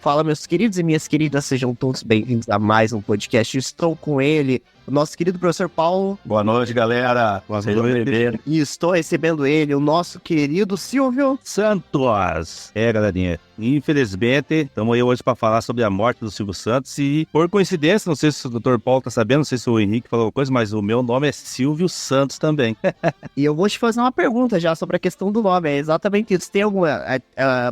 Fala, meus queridos e minhas queridas, sejam todos bem-vindos a mais um podcast. Estou com ele, o nosso querido professor Paulo. Boa noite, galera. Boa noite. E estou recebendo ele, o nosso querido Silvio Santos. Galerinha, infelizmente, estamos aí hoje para falar sobre a morte do Silvio Santos e, por coincidência, não sei se o Dr. Paulo tá sabendo, não sei se o Henrique falou alguma coisa, mas o meu nome é Silvio Santos também. E eu vou te fazer uma pergunta já sobre a questão do nome, é exatamente isso. Tem alguma,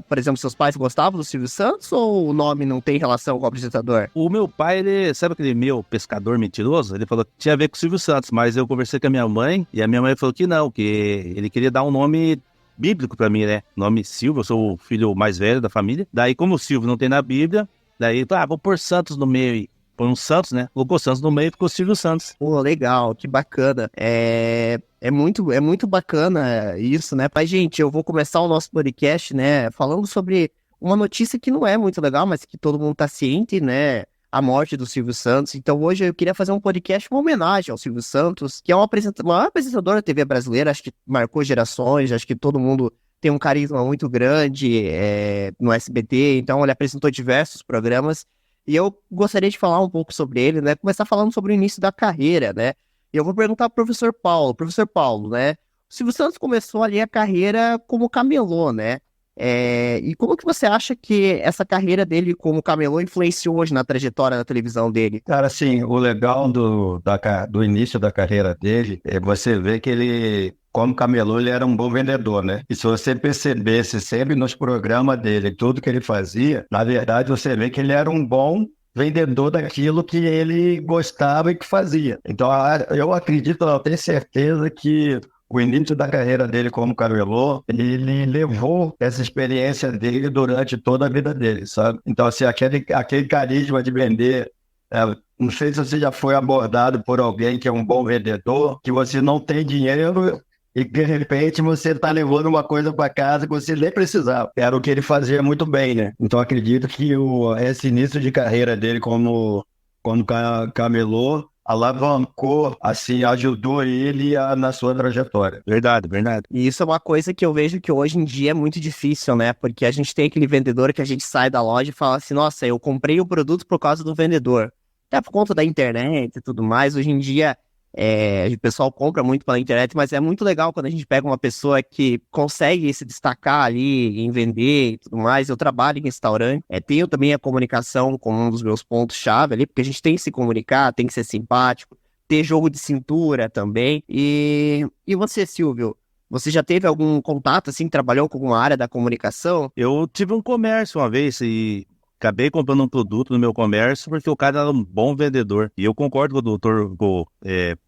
por exemplo, seus pais gostavam do Silvio Santos ou o nome não tem relação com o apresentador? O meu pai, ele, sabe aquele meu pescador mentiroso? Ele falou que tinha a ver com o Silvio Santos, mas eu conversei com a minha mãe e a minha mãe falou que não, que ele queria dar um nome bíblico pra mim, né? Nome Silvio, eu sou o filho mais velho da família. Daí, como o Silvio não tem na Bíblia, daí, vou pôr Santos no meio aí. Põe um Santos, né? Colocou Santos no meio e ficou Silvio Santos. Pô, legal, que bacana. É muito bacana isso, né? Mas, gente, eu vou começar o nosso podcast, né? Falando sobre uma notícia que não é muito legal, mas que todo mundo tá ciente, né? A morte do Silvio Santos. Então hoje eu queria fazer um podcast, uma homenagem ao Silvio Santos, que é um maior apresentador da TV brasileira, acho que marcou gerações, acho que todo mundo tem um carisma muito grande no SBT, então ele apresentou diversos programas, e eu gostaria de falar um pouco sobre ele, né, começar falando sobre o início da carreira, né, e eu vou perguntar pro professor Paulo, né, o Silvio Santos começou ali a carreira como camelô, né, e como que você acha que essa carreira dele como camelô influenciou hoje na trajetória da televisão dele? Cara, assim, o legal do início da carreira dele é você ver que ele, como camelô, ele era um bom vendedor, né? E se você percebesse sempre nos programas dele, tudo que ele fazia, na verdade você vê que ele era um bom vendedor daquilo que ele gostava e que fazia. Então, eu acredito, eu tenho certeza que o início da carreira dele como camelô, ele levou essa experiência dele durante toda a vida dele, sabe? Então, assim, aquele carisma de vender, não sei se você já foi abordado por alguém que é um bom vendedor, que você não tem dinheiro e, de repente, você está levando uma coisa para casa que você nem precisava. Era o que ele fazia muito bem, né? Então, acredito que esse início de carreira dele como camelô alavancou, assim, ajudou ele na sua trajetória. Verdade. E isso é uma coisa que eu vejo que hoje em dia é muito difícil, né? Porque a gente tem aquele vendedor que a gente sai da loja e fala assim, nossa, eu comprei o produto por causa do vendedor. Até por conta da internet e tudo mais, hoje em dia o pessoal compra muito pela internet, mas é muito legal quando a gente pega uma pessoa que consegue se destacar ali em vender e tudo mais. Eu trabalho em restaurante, tenho também a comunicação como um dos meus pontos-chave ali, porque a gente tem que se comunicar, tem que ser simpático, ter jogo de cintura também. E você, Silvio? Você já teve algum contato, assim, trabalhou com alguma área da comunicação? Eu tive um comércio uma vez e acabei comprando um produto no meu comércio porque o cara era um bom vendedor. E eu concordo com o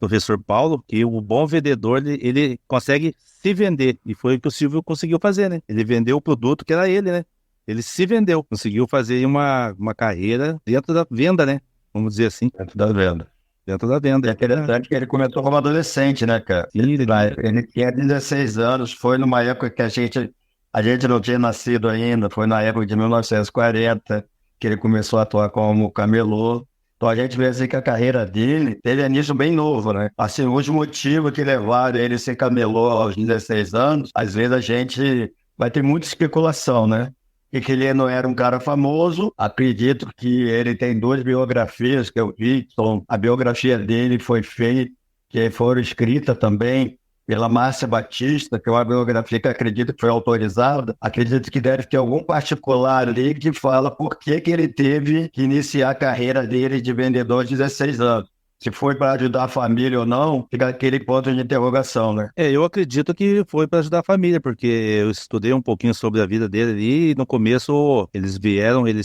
professor Paulo, que o bom vendedor, ele consegue se vender. E foi o que o Silvio conseguiu fazer, né? Ele vendeu o produto que era ele, né? Ele se vendeu, conseguiu fazer uma carreira dentro da venda, né? Vamos dizer assim. Dentro da venda. É interessante que ele começou como adolescente, né, cara? Ele tinha 16 anos, foi numa época que a gente não tinha nascido ainda, foi na época de 1940 que ele começou a atuar como camelô. Então a gente vê assim que a carreira dele teve início bem novo, né? Assim, os motivos que levaram ele a ser camelô aos 16 anos, às vezes a gente vai ter muita especulação, né? E que ele não era um cara famoso. Acredito que ele tem 2 biografias que eu vi. Então, a biografia dele foi feita, que foram escritas também pela Márcia Batista, que é uma biografia que acredito que foi autorizada. Acredito que deve ter algum particular ali que fala por que ele teve que iniciar a carreira dele de vendedor aos 16 anos. Se foi para ajudar a família ou não, fica aquele ponto de interrogação, né? Eu acredito que foi para ajudar a família, porque eu estudei um pouquinho sobre a vida dele ali, e no começo eles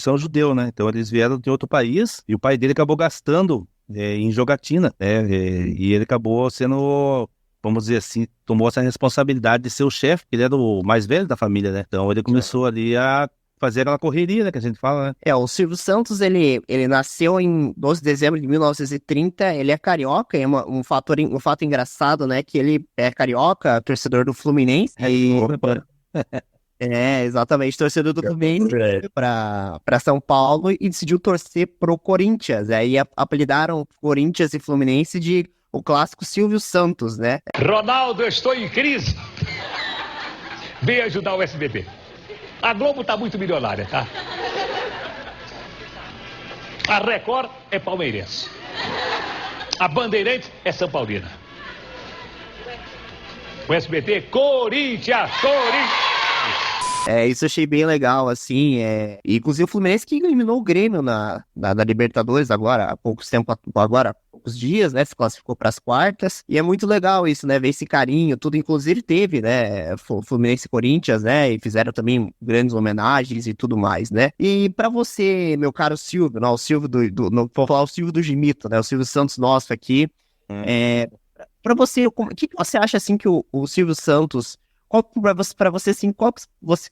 são judeus, né? Então eles vieram de outro país, e o pai dele acabou gastando em jogatina, né? E ele acabou sendo, vamos dizer assim, tomou essa responsabilidade de ser o chefe, ele era o mais velho da família, né? Então ele começou ali a fazer aquela correria, né, que a gente fala, né? O Silvio Santos, ele nasceu em 12 de dezembro de 1930, ele é carioca, um fato engraçado, né, que ele é carioca, torcedor do Fluminense, exatamente, torcedor do Fluminense para São Paulo e decidiu torcer pro Corinthians, aí apelidaram Corinthians e Fluminense de o clássico Silvio Santos, né? Ronaldo, eu estou em crise. Vem ajudar o SBT. A Globo tá muito milionária, tá? A Record é palmeirense. A Bandeirantes é São Paulina. O SBT, Corinthians. Isso eu achei bem legal, assim, e, inclusive o Fluminense que eliminou o Grêmio na Libertadores agora, há poucos dias, né, se classificou para as quartas, e é muito legal isso, né, ver esse carinho, tudo, inclusive teve, né, Fluminense e Corinthians, né, e fizeram também grandes homenagens e tudo mais, né, e para você, meu caro Silvio, não, o Silvio não vou falar o Silvio do Gimito, né, o Silvio Santos nosso aqui, para você, o que você acha, assim, que o Silvio Santos... Qual para você, assim, qual que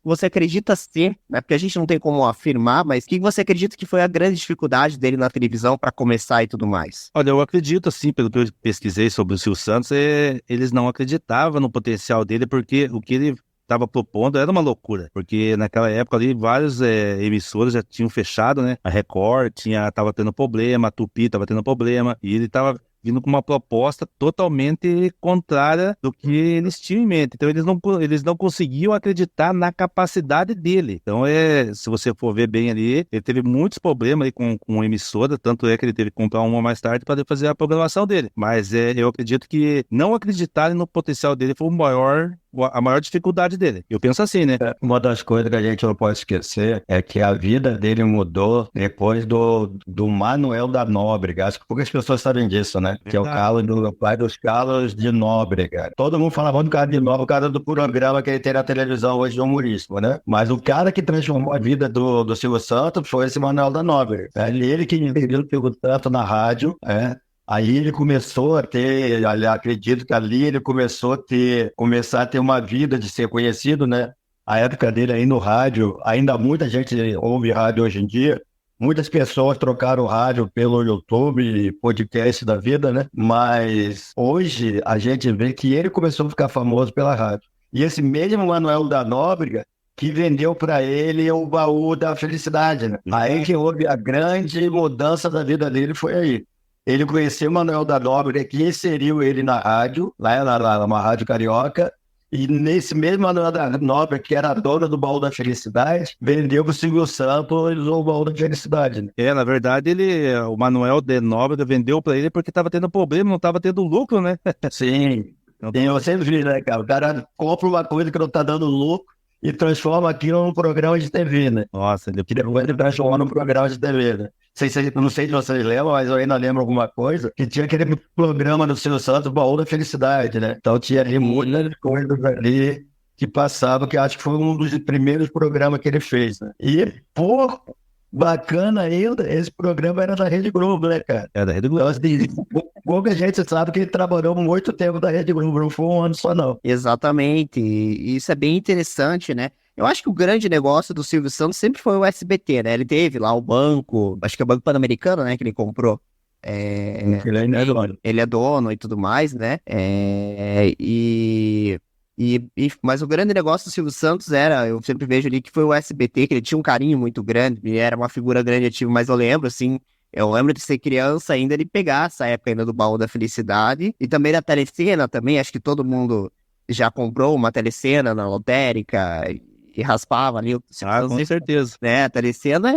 você acredita ser, né? Porque a gente não tem como afirmar, mas o que você acredita que foi a grande dificuldade dele na televisão para começar e tudo mais? Olha, eu acredito, assim, pelo que eu pesquisei sobre o Silvio Santos, eles não acreditavam no potencial dele, porque o que ele estava propondo era uma loucura, porque naquela época ali várias emissoras já tinham fechado, né? A Record tava tendo problema, a Tupi tava tendo problema, e ele tava vindo com uma proposta totalmente contrária do que eles tinham em mente. Então eles não conseguiam acreditar na capacidade dele. Então se você for ver bem ali, ele teve muitos problemas aí com a emissora, tanto é que ele teve que comprar uma mais tarde para fazer a programação dele. Mas eu acredito que não acreditarem no potencial dele foi a maior dificuldade dele. Eu penso assim, né? Uma das coisas que a gente não pode esquecer é que a vida dele mudou depois do Manuel da Nóbrega. Acho que poucas pessoas sabem disso, né? Que é o pai dos Carlos de Nóbrega. Todo mundo falava do cara de Nóbrega, o cara do programa que ele tem na televisão hoje de humorístico, né? Mas o cara que transformou a vida do Silvio Santos foi esse Manuel da Nóbrega. Ele que investiu tanto na rádio, Aí ele começou a ter, acredito que ali ele começou a ter uma vida de ser conhecido, né? A época dele aí no rádio, ainda muita gente ouve rádio hoje em dia, muitas pessoas trocaram rádio pelo YouTube, podcast da vida, né? Mas hoje a gente vê que ele começou a ficar famoso pela rádio. E esse mesmo Manuel da Nóbrega que vendeu para ele o baú da felicidade, né? Aí que houve a grande mudança da vida dele, foi aí. Ele conheceu o Manuel da Nóbrega, que inseriu ele na rádio, lá numa rádio carioca, e nesse mesmo Manuel da Nóbrega, que era dono do baú da felicidade, vendeu para o Silvio Santos o baú da felicidade. Né? Na verdade, o Manuel da Nóbrega vendeu para ele porque estava tendo problema, não estava tendo lucro, né? Sim, eu sempre vi, né, cara? O cara compra uma coisa que não está dando lucro e transforma aquilo num programa de TV, né? Nossa, que depois ele transformou num programa de TV, né? Não sei se vocês lembram, mas eu ainda lembro alguma coisa, que tinha aquele programa do Silvio Santos, Baú da Felicidade, né? Então tinha ali muitas coisas ali que passavam, que acho que foi um dos primeiros programas que ele fez, né? E, bacana ainda, esse programa era da Rede Globo, né, cara? Era da Rede Globo. Então, assim, pouca gente sabe que ele trabalhou muito tempo da Rede Globo, não foi um ano só, não. Exatamente, e isso é bem interessante, né? Eu acho que o grande negócio do Silvio Santos sempre foi o SBT, né? Ele teve lá o banco, acho que é o Banco Pan-Americano, né? Que ele comprou. Ele é dono e tudo mais, né? Mas o grande negócio do Silvio Santos eu sempre vejo ali que foi o SBT, que ele tinha um carinho muito grande, ele era uma figura grande ativa, mas eu lembro de ser criança ainda, ele pegar essa época ainda do Baú da Felicidade, e também da Telecena também, acho que todo mundo já comprou uma Telecena na lotérica, e raspava ali. Com certeza. Né, a Telecena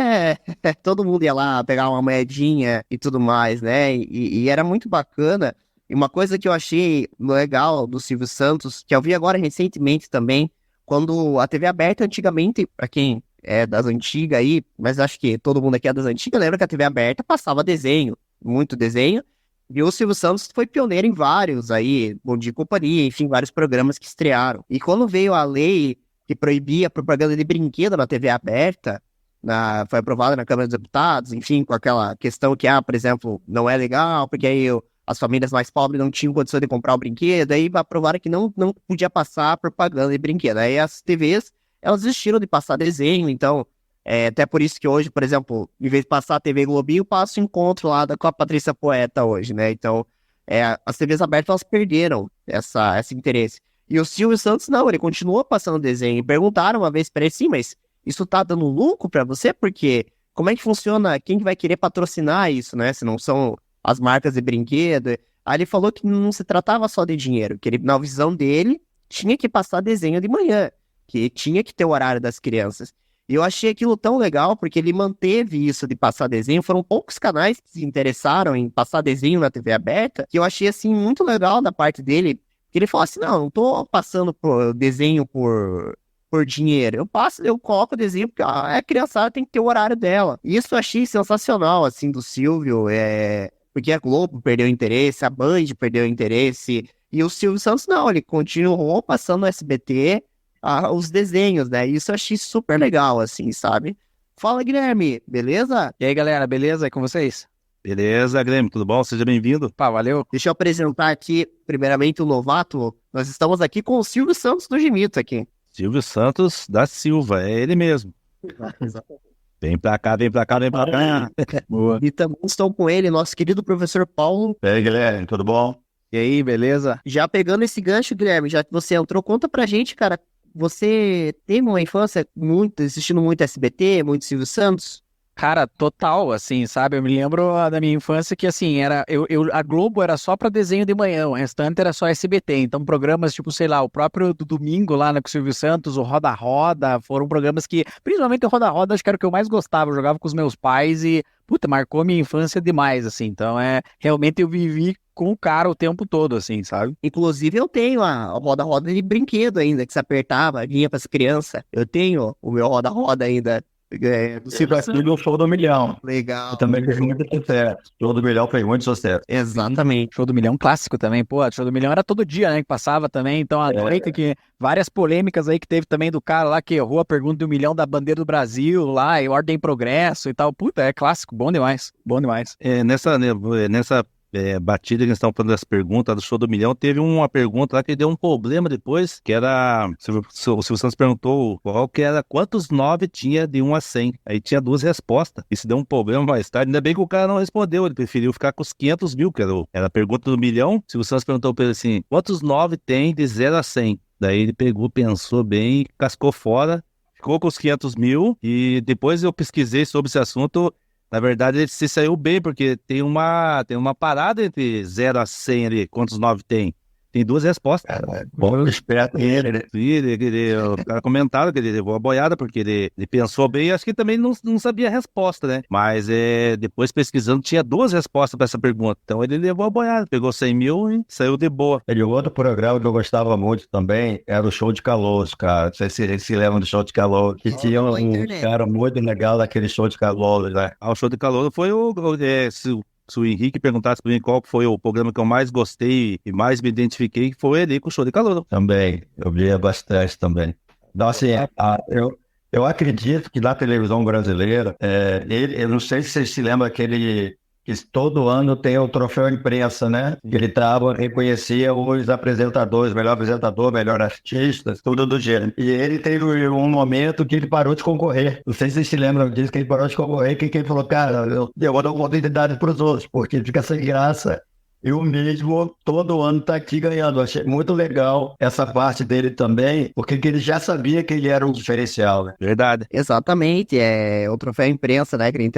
todo mundo ia lá pegar uma moedinha e tudo mais, né, e era muito bacana. E uma coisa que eu achei legal do Silvio Santos, que eu vi agora recentemente também, quando a TV aberta antigamente, pra quem é das antigas aí, mas acho que todo mundo aqui é das antigas, lembra que a TV aberta passava desenho, muito desenho, e o Silvio Santos foi pioneiro em vários aí, Bom Dia e Companhia, enfim, vários programas que estrearam. E quando veio a lei que proibia a propaganda de brinquedo na TV aberta, foi aprovada na Câmara dos Deputados, enfim, com aquela questão que, por exemplo, não é legal, porque aí as famílias mais pobres não tinham condição de comprar o brinquedo, aí aprovaram que não podia passar propaganda de brinquedo. Aí as TVs, elas desistiram de passar desenho, então, até por isso que hoje, por exemplo, em vez de passar a TV Globinho, passa o encontro lá com a Patrícia Poeta hoje, né? Então, as TVs abertas, elas perderam esse interesse. E o Silvio Santos, não, ele continuou passando desenho. E perguntaram uma vez para ele, sim, mas isso tá dando lucro para você? Porque como é que funciona? Quem que vai querer patrocinar isso, né? Se não são as marcas de brinquedo. Aí ele falou que não se tratava só de dinheiro, que ele, na visão dele, tinha que passar desenho de manhã, que tinha que ter o horário das crianças. E eu achei aquilo tão legal, porque ele manteve isso de passar desenho. Foram poucos canais que se interessaram em passar desenho na TV aberta, que eu achei, assim, muito legal da parte dele. Que ele falou assim, não tô passando por desenho por dinheiro. Eu coloco o desenho porque a criançada tem que ter o horário dela. Isso eu achei sensacional, assim, do Silvio, porque a Globo perdeu o interesse, a Band perdeu o interesse, e o Silvio Santos não, ele continuou passando no SBT, os desenhos, né? Isso eu achei super legal, assim, sabe? Fala, Guilherme, beleza? E aí, galera, beleza? É com vocês? Beleza, Grêmio, tudo bom? Seja bem-vindo. Pá, valeu. Deixa eu apresentar aqui, primeiramente, o novato. Nós estamos aqui com o Silvio Santos do Gimito aqui. Silvio Santos da Silva, é ele mesmo. Vem pra cá, vem pra cá, vem pra cá. Boa. E também estão com ele, nosso querido professor Paulo. E aí, Guilherme, tudo bom? E aí, beleza? Já pegando esse gancho, Guilherme, já que você entrou, conta pra gente, cara, você teve uma infância assistindo muito SBT, muito Silvio Santos? Cara, total, assim, sabe? Eu me lembro da minha infância que, assim, a Globo era só pra desenho de manhã, o restante era só SBT. Então, programas tipo, sei lá, o próprio do domingo lá, né, com o Silvio Santos, o Roda Roda, foram programas que, principalmente o Roda Roda, acho que era o que eu mais gostava. Eu jogava com os meus pais e, puta, marcou minha infância demais, assim. Então, realmente eu vivi com o cara o tempo todo, assim, sabe? Inclusive, eu tenho a roda-roda de brinquedo ainda, que se apertava, vinha pras crianças. Eu tenho o meu roda-roda ainda. Do Silvio Aqui no Show do Milhão. Legal. Também fez muito sucesso. Show do Milhão fez muito sucesso. Exatamente. Show do Milhão clássico também, pô, Show do Milhão era todo dia, né, que passava também, então a noite que várias polêmicas aí que teve também do cara lá que errou a pergunta do milhão da bandeira do Brasil lá, e Ordem e Progresso e tal, puta, é clássico, bom demais, bom demais. Nessa batida que nós estamos falando das perguntas do Show do Milhão, teve uma pergunta lá que deu um problema depois, que era, o Silvio Santos perguntou qual que era, quantos 9 tinha de 1 a 100, aí tinha 2 respostas, isso deu um problema mais tarde, ainda bem que o cara não respondeu, ele preferiu ficar com os 500 mil, que era a pergunta do milhão. O Silvio Santos perguntou pra ele assim, quantos 9 tem de 0 a 100? Daí ele pegou, pensou bem, cascou fora, ficou com os 500 mil, e depois eu pesquisei sobre esse assunto. Na verdade, ele se saiu bem, porque tem uma parada entre 0 a 100 ali, quantos 9 tem. Tem 2 respostas. Bom, esperto ele, né? O cara comentaram que ele levou a boiada, porque ele pensou bem, e acho que também não sabia a resposta, né? Mas depois pesquisando, tinha 2 respostas para essa pergunta. Então ele levou a boiada, pegou 100 mil e saiu de boa. E outro programa que eu gostava muito também era o Show de Calouros, cara. Não sei se eles se lembram do Show de Calouros, que tinha um cara muito legal daquele Show de Calouros, né? O Show de Calor foi se o Henrique perguntasse para mim qual foi o programa que eu mais gostei e mais me identifiquei, foi ali com o Show de Calor. Também, eu via bastante também. Então, assim, eu acredito que na televisão brasileira, eu não sei se vocês se lembram que todo ano tem o troféu imprensa, né? Que ele reconhecia os apresentadores, melhor apresentador, melhor artista, tudo do gênero. E ele teve um momento que ele parou de concorrer. Não sei se vocês se lembram disso, que ele parou de concorrer, que ele falou, cara, eu vou dar uma oportunidade para os outros, porque fica sem graça. Eu mesmo, todo ano, tá aqui ganhando. Achei muito legal essa parte dele também, porque ele já sabia que ele era um diferencial, né? Verdade. Exatamente, o troféu imprensa, né, que ele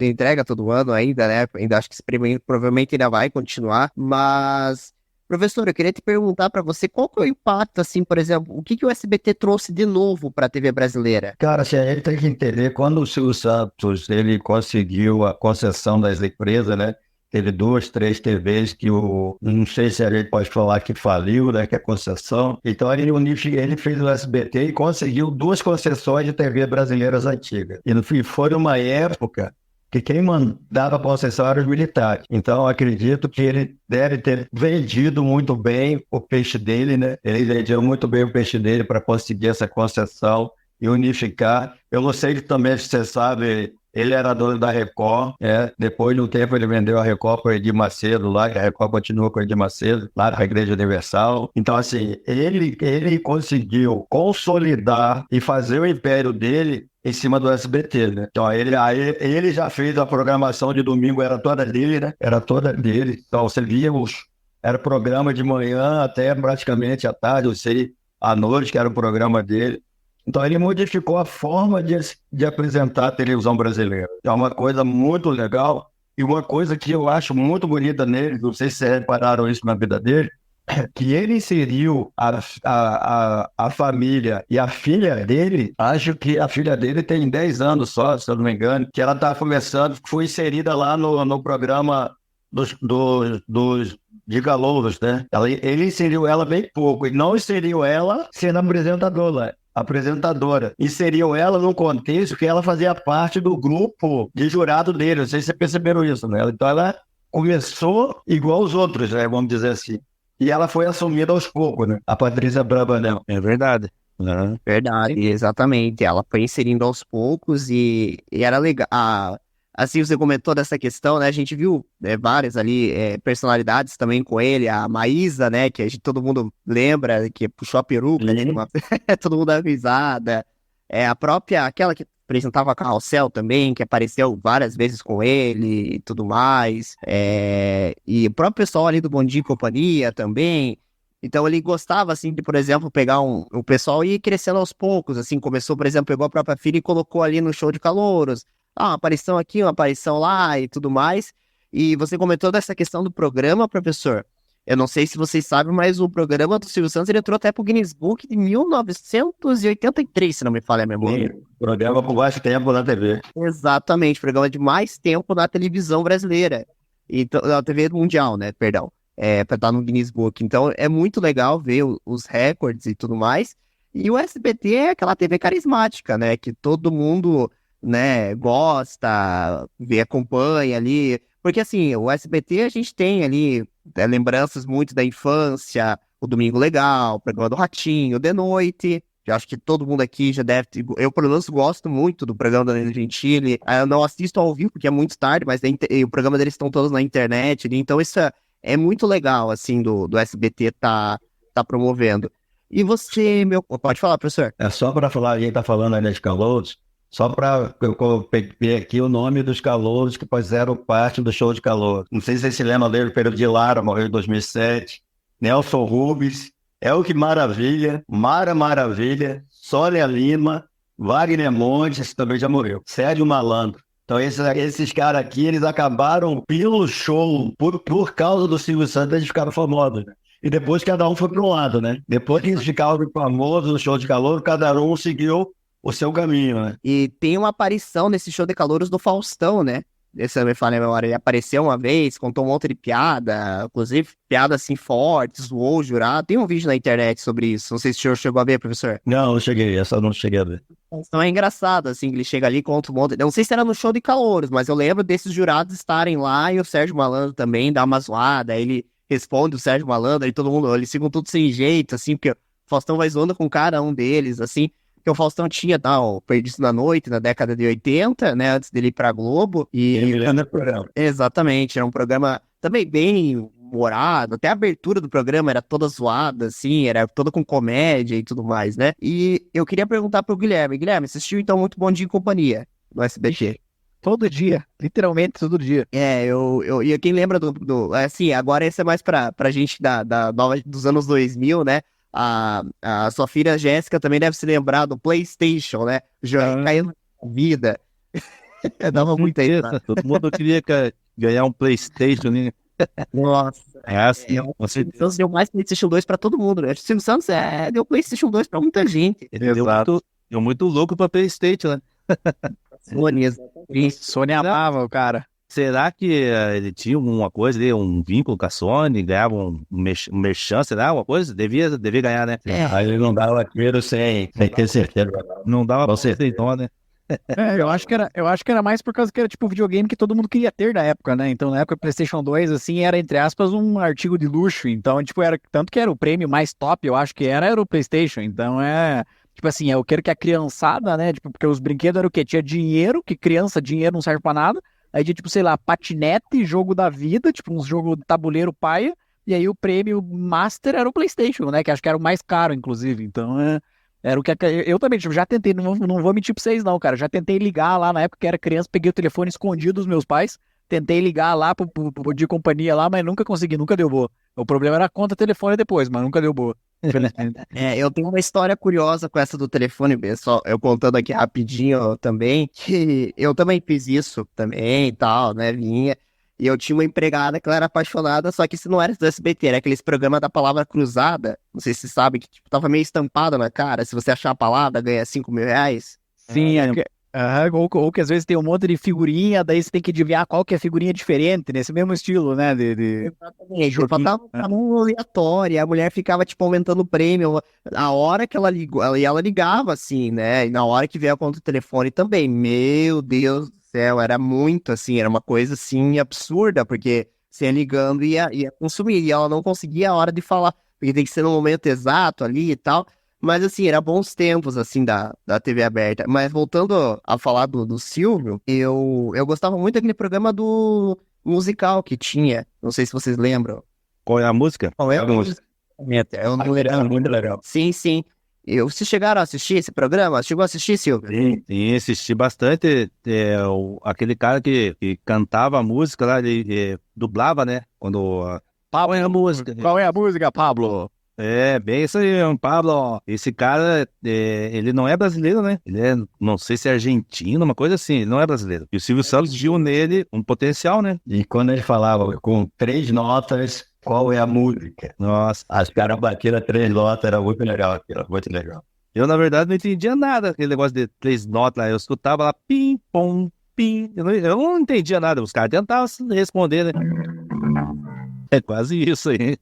entrega todo ano ainda, né, ainda acho que esse prêmio provavelmente ainda vai continuar, mas, professor, eu queria te perguntar para você, qual que é o impacto, assim, por exemplo, o que o SBT trouxe de novo para a TV brasileira? Cara, assim, a gente tem que entender, quando o Silvio Santos, ele conseguiu a concessão das empresas, né, teve 2, 3 TVs que não sei se a gente pode falar que faliu, né, que é a concessão. Então ele fez o SBT e conseguiu 2 concessões de TV brasileiras antigas. E foi uma época que quem mandava a concessão eram os militares. Então, acredito que ele deve ter vendido muito bem o peixe dele, né? Ele vendeu muito bem o peixe dele para conseguir essa concessão e unificar. Eu não sei que também, se você sabe, ele era dono da Record, depois de um tempo ele vendeu a Record para o Edir Macedo lá, que a Record continua com o Edir Macedo, lá para a Igreja Universal. Então, assim, ele conseguiu consolidar e fazer o império dele em cima do SBT, né? Então, ele já fez a programação de domingo, era toda dele, né? Era toda dele. Então, você via era programa de manhã até praticamente à tarde, eu sei, à noite, que era o programa dele. Então, ele modificou a forma de apresentar a televisão brasileira. É uma coisa muito legal e uma coisa que eu acho muito bonita nele, não sei se vocês repararam isso na vida dele, que ele inseriu a família e a filha dele. Acho que a filha dele tem 10 anos só, se eu não me engano, que ela está começando, foi inserida lá no programa de calouros, né? Ele inseriu ela bem pouco, e não inseriu ela sendo apresentadora. Inseriu ela num contexto que ela fazia parte do grupo de jurado dele. Não sei se vocês perceberam isso, né? Então ela começou igual os outros, né? Vamos dizer assim. E ela foi assumida aos poucos, né? A Patrícia Bravanel. É verdade. Verdade, exatamente. Ela foi inserindo aos poucos e era legal. Assim, você comentou dessa questão, né? A gente viu várias ali personalidades também com ele. A Maísa, né? Que todo mundo lembra, que puxou a peruca, né? Todo mundo dá risada. A própria, aquela que apresentava Carrossel também, que apareceu várias vezes com ele e tudo mais. E o próprio pessoal ali do Bom Dia e Companhia também. Então ele gostava, assim, de, por exemplo, pegar o pessoal e ir crescendo aos poucos, assim, começou, por exemplo, pegou a própria filha e colocou ali no show de calouros, uma aparição aqui, uma aparição lá e tudo mais. E você comentou dessa questão do programa, professor. Eu não sei se vocês sabem, mas o programa do Silvio Santos, ele entrou até pro Guinness Book de 1983, se não me falha a memória. Programa por mais tempo na TV. Exatamente, programa de mais tempo na televisão brasileira. Então, na TV mundial, né, perdão. Pra estar no Guinness Book. Então, é muito legal ver os recordes e tudo mais. E o SBT é aquela TV carismática, né? Que todo mundo, né, gosta, acompanha ali. Porque, assim, o SBT a gente tem ali lembranças muito da infância, o Domingo Legal, o programa do Ratinho, de noite. Eu acho que todo mundo aqui já deve ter... Eu, pelo menos, gosto muito do programa da Danilo Gentili. Eu não assisto ao vivo, porque é muito tarde, mas o programa deles estão todos na internet. Então, isso é muito legal, assim, do SBT tá promovendo. E você, pode falar, professor? É só para falar, a gente está falando aí de calouros, só para eu ver aqui o nome dos calouros que fizeram parte do show de calor. Não sei se vocês se lembram dele, Pedro de Lara, morreu em 2007, Nelson Rubens, Elke Maravilha, Mara Maravilha, Sônia Lima, Wagner Montes, também já morreu, Sérgio Malandro. Então esses caras aqui, eles acabaram pelo show, por causa do Silvio Santos, eles ficaram famosos, né? E depois cada um foi para um lado, né? Depois que eles ficaram famosos no show de calor, cada um seguiu o seu caminho, né? E tem uma aparição nesse show de calouros do Faustão, né? Esse eu me falei na memória. Ele apareceu uma vez, contou um monte de piada, inclusive piadas assim fortes, zoou o jurado. Tem um vídeo na internet sobre isso. Não sei se o senhor chegou a ver, professor. Não, não cheguei. Essa eu não cheguei a ver. Então é engraçado, assim, ele chega ali, conta um monte. Não sei se era no show de calouros, mas eu lembro desses jurados estarem lá e o Sérgio Malandro também dá uma zoada. Aí ele responde o Sérgio Malandro e todo mundo, eles ficam tudo sem jeito, assim, porque o Faustão vai zoando com cada um deles, assim. Porque o Faustão tinha o Perdido na Noite, na década de 80, né, antes dele ir pra Globo. Exatamente, era um programa também bem humorado, até a abertura do programa era toda zoada, assim, era toda com comédia e tudo mais, né? E eu queria perguntar pro Guilherme. Guilherme, assistiu então muito Bom Dia e Companhia no SBT? Todo dia, literalmente todo dia. E quem lembra assim, agora esse é mais pra gente dos anos 2000, né? A sua filha Jéssica também deve se lembrar do PlayStation, né? Já caiu na vida. Dava muita isso. Todo mundo queria ganhar um PlayStation, né? Nossa. O Silvio Santos deu mais PlayStation 2 pra todo mundo, né? O Silvio Santos deu PlayStation 2 pra muita gente. Deu muito louco pra PlayStation, né? Sony amava o cara. Será que ele tinha alguma coisa ali, um vínculo com a Sony, ganhava um merchan, será? Alguma coisa? Devia ganhar, né? Aí ele não dava dinheiro sem ter certeza. Não dava pra você, então, né? Eu acho que era mais por causa que era tipo o videogame que todo mundo queria ter na época, né? Então, na época, o PlayStation 2, assim, era, entre aspas, um artigo de luxo. Então, tipo, tanto que era o prêmio mais top, eu acho que era o PlayStation. Então, tipo assim, eu quero que a criançada, né? Tipo, porque os brinquedos eram o quê? Tinha dinheiro, que criança, dinheiro não serve pra nada. Aí tinha, tipo, sei lá, patinete, jogo da vida, tipo, uns jogos de tabuleiro paia. E aí o prêmio Master era o PlayStation, né? Que acho que era o mais caro, inclusive. Então, era o que... Eu também, tipo, já tentei, não vou mentir pra vocês não, cara. Já tentei ligar lá na época que era criança, peguei o telefone escondido dos meus pais. Tentei ligar lá pro de companhia lá, mas nunca consegui, nunca deu boa. O problema era a conta telefone depois, mas nunca deu boa. Eu tenho uma história curiosa com essa do telefone, só eu contando aqui rapidinho também, que eu também fiz isso também e tal, né, vinha. E eu tinha uma empregada que ela era apaixonada, só que isso não era do SBT, era aqueles programas da palavra cruzada. Não sei se você sabe, que tipo, tava meio estampado na cara. Se você achar a palavra, ganha 5 mil reais. Sim, ou que às vezes tem um monte de figurinha, daí você tem que adivinhar qual que é a figurinha diferente, nesse mesmo estilo, né? Exatamente. joguinho. Tava um aleatório, e a mulher ficava, tipo, aumentando o prêmio. A hora que ela ligou, ela ligava, assim, né? E na hora que veio a conta do telefone também. Meu Deus do céu, era muito, assim, era uma coisa, assim, absurda, porque você ia ligando e ia consumir, e ela não conseguia a hora de falar, porque tem que ser no momento exato ali e tal. Mas, assim, era bons tempos, assim, da TV aberta. Mas voltando a falar do Silvio, eu gostava muito daquele programa do musical que tinha. Não sei se vocês lembram. Qual é a música? Qual é a Alguns. música? Eu não lembro. Muito legal. Sim, sim. Vocês chegaram a assistir esse programa? Chegou a assistir, Silvio? Sim, assisti bastante. Aquele cara que cantava a música lá, ele dublava, né? Qual é a música? Qual é a música, Pablo? Bem isso aí, Pablo. Esse cara, ele não é brasileiro, né? Ele é, não sei se é argentino, uma coisa assim, ele não é brasileiro. E o Silvio Santos viu nele um potencial, né? E quando ele falava com 3 notas, qual é a música? Nossa, As caras batiam 3 notas, era muito legal aquilo, muito legal. eu na verdade não entendia nada, aquele negócio de 3 notas lá. Eu escutava lá, pim, pom, pim. Eu não entendia nada, os caras tentavam responder, né? É quase isso aí.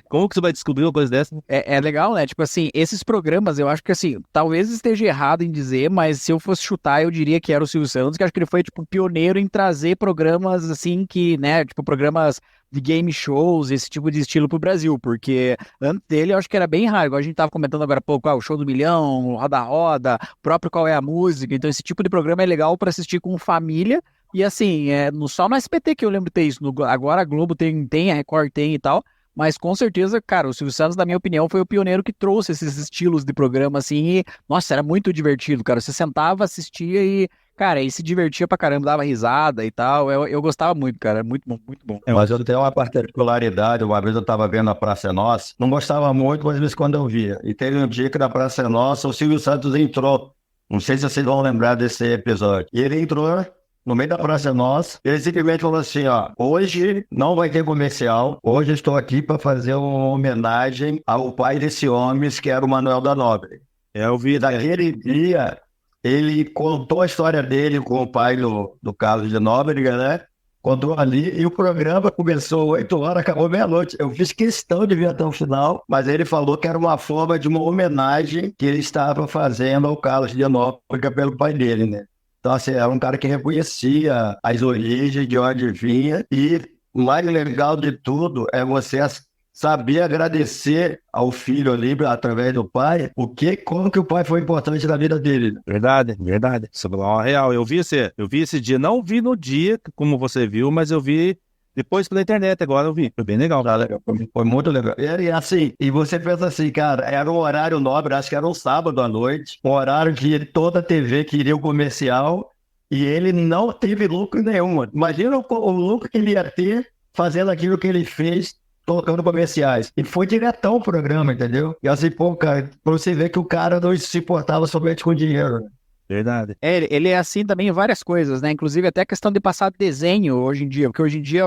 Como que você vai descobrir uma coisa dessa? É legal, né? Tipo assim, esses programas, eu acho que assim, talvez esteja errado em dizer, mas se eu fosse chutar, eu diria que era o Silvio Santos, que acho que ele foi, tipo, pioneiro em trazer programas, assim, que, né, tipo, programas de game shows, esse tipo de estilo pro Brasil, porque antes dele eu acho que era bem raro, igual a gente tava comentando agora há pouco, o Show do Milhão, o Roda Roda, o próprio Qual é a Música, então esse tipo de programa é legal pra assistir com família, e assim, só no SBT que eu lembro de ter isso, agora a Globo tem, a Record tem e tal, mas com certeza, cara, o Silvio Santos, na minha opinião, foi o pioneiro que trouxe esses estilos de programa, assim, e, nossa, era muito divertido, cara. Você sentava, assistia e, cara, e se divertia pra caramba, dava risada e tal. Eu gostava muito, cara, muito bom, muito bom. Mas eu tenho uma particularidade, uma vez eu estava vendo a Praça é Nossa, não gostava muito, mas às vezes quando eu via. E teve um dia que na Praça é Nossa o Silvio Santos entrou. Não sei se vocês vão lembrar desse episódio. E ele entrou no meio da Praça é Nossa, ele simplesmente falou assim, ó, hoje não vai ter comercial, hoje eu estou aqui para fazer uma homenagem ao pai desse homem, que era o Manuel da Nobre. Eu vi. E daquele dia, ele contou a história dele com o pai do Carlos de Nóbrega, né? Contou ali, e o programa começou 8 horas, acabou meia-noite. Eu fiz questão de ver até o final, mas ele falou que era uma forma de uma homenagem que ele estava fazendo ao Carlos de Nóbrega pelo pai dele, né? Então, assim, era um cara que reconhecia as origens, de onde vinha, e o mais legal de tudo é você saber agradecer ao filho ali, através do pai, como que o pai foi importante na vida dele. Verdade, verdade. Isso é uma real. Eu vi esse dia, não vi no dia, como você viu, mas eu vi depois pela internet, agora eu vi. Foi bem legal. Tá legal. Foi muito legal. E assim, e você pensa assim, cara, era um horário nobre, acho que era um sábado à noite, um horário que toda a TV queria o comercial, e ele não teve lucro nenhum. Imagina o lucro que ele ia ter fazendo aquilo que ele fez, colocando comerciais. E foi diretão o programa, entendeu? E assim, pô, cara, pra você ver que o cara não se importava somente com dinheiro, né? Verdade. Ele é assim também em várias coisas, né? Inclusive até a questão de passar desenho hoje em dia, porque hoje em dia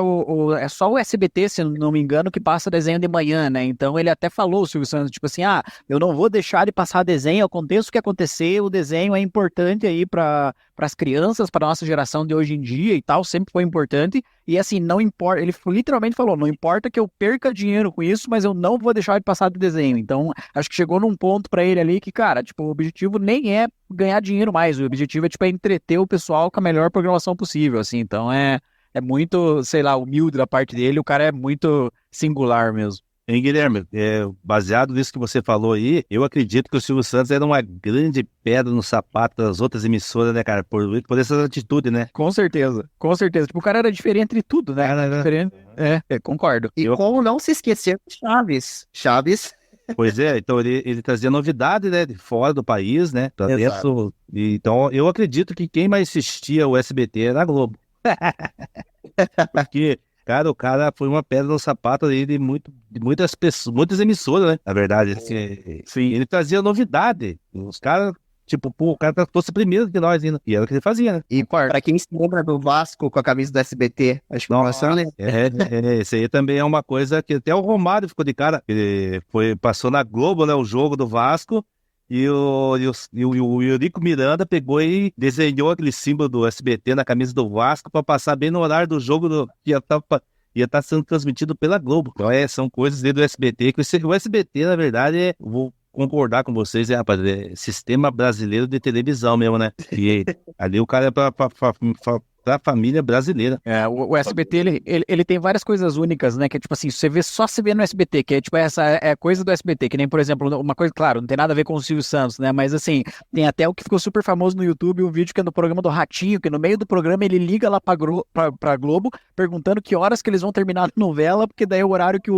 é só o SBT, se não me engano, que passa desenho de manhã, né? Então ele até falou, o Silvio Santos, tipo assim, eu não vou deixar de passar desenho, aconteça o que acontecer, o desenho é importante aí para as crianças, para nossa geração de hoje em dia e tal, sempre foi importante. E assim, não importa, ele literalmente falou, não importa que eu perca dinheiro com isso, mas eu não vou deixar de passar de desenho. Então, acho que chegou num ponto pra ele ali que, cara, tipo, o objetivo nem é ganhar dinheiro mais, o objetivo é, tipo, é entreter o pessoal com a melhor programação possível, assim. Então, é muito, sei lá, humilde da parte dele, o cara é muito singular mesmo. Hein, Guilherme, baseado nisso que você falou aí, eu acredito que o Silvio Santos era uma grande pedra no sapato das outras emissoras, né, cara? Por essa atitude, né? Com certeza, com certeza. Tipo, o cara era diferente de tudo, né? Era diferente. Concordo. E como não se esquecer de Chaves. Chaves. Pois é, então ele trazia novidade, né, de fora do país, né, pra dentro. Então eu acredito que quem mais assistia o SBT era a Globo. Porque, cara, o cara foi uma pedra no sapato aí de muitas pessoas, muitas emissoras, né, na verdade. Sim. Ele trazia novidade. Os caras Tipo, pô, o cara trouxe primeiro que nós ainda. E era o que ele fazia, né? E pra quem se lembra do Vasco com a camisa do SBT, acho que você lembra. Esse aí também é uma coisa que até o Romário ficou de cara. Ele passou na Globo, né, o jogo do Vasco, e o Eurico Miranda pegou e desenhou aquele símbolo do SBT na camisa do Vasco para passar bem no horário do jogo que ia estar sendo transmitido pela Globo. Então são coisas do SBT, que o SBT, na verdade, vou concordar com vocês, rapaz, sistema brasileiro de televisão mesmo, né? E ali o cara é pra família brasileira. O SBT, ele tem várias coisas únicas, né? Que é tipo assim, você vê no SBT, que é tipo essa coisa do SBT, que nem, por exemplo, uma coisa, claro, não tem nada a ver com o Silvio Santos, né? Mas assim, tem até o que ficou super famoso no YouTube, um vídeo que é no programa do Ratinho, que no meio do programa ele liga lá pra Globo, perguntando que horas que eles vão terminar a novela, porque daí é o horário que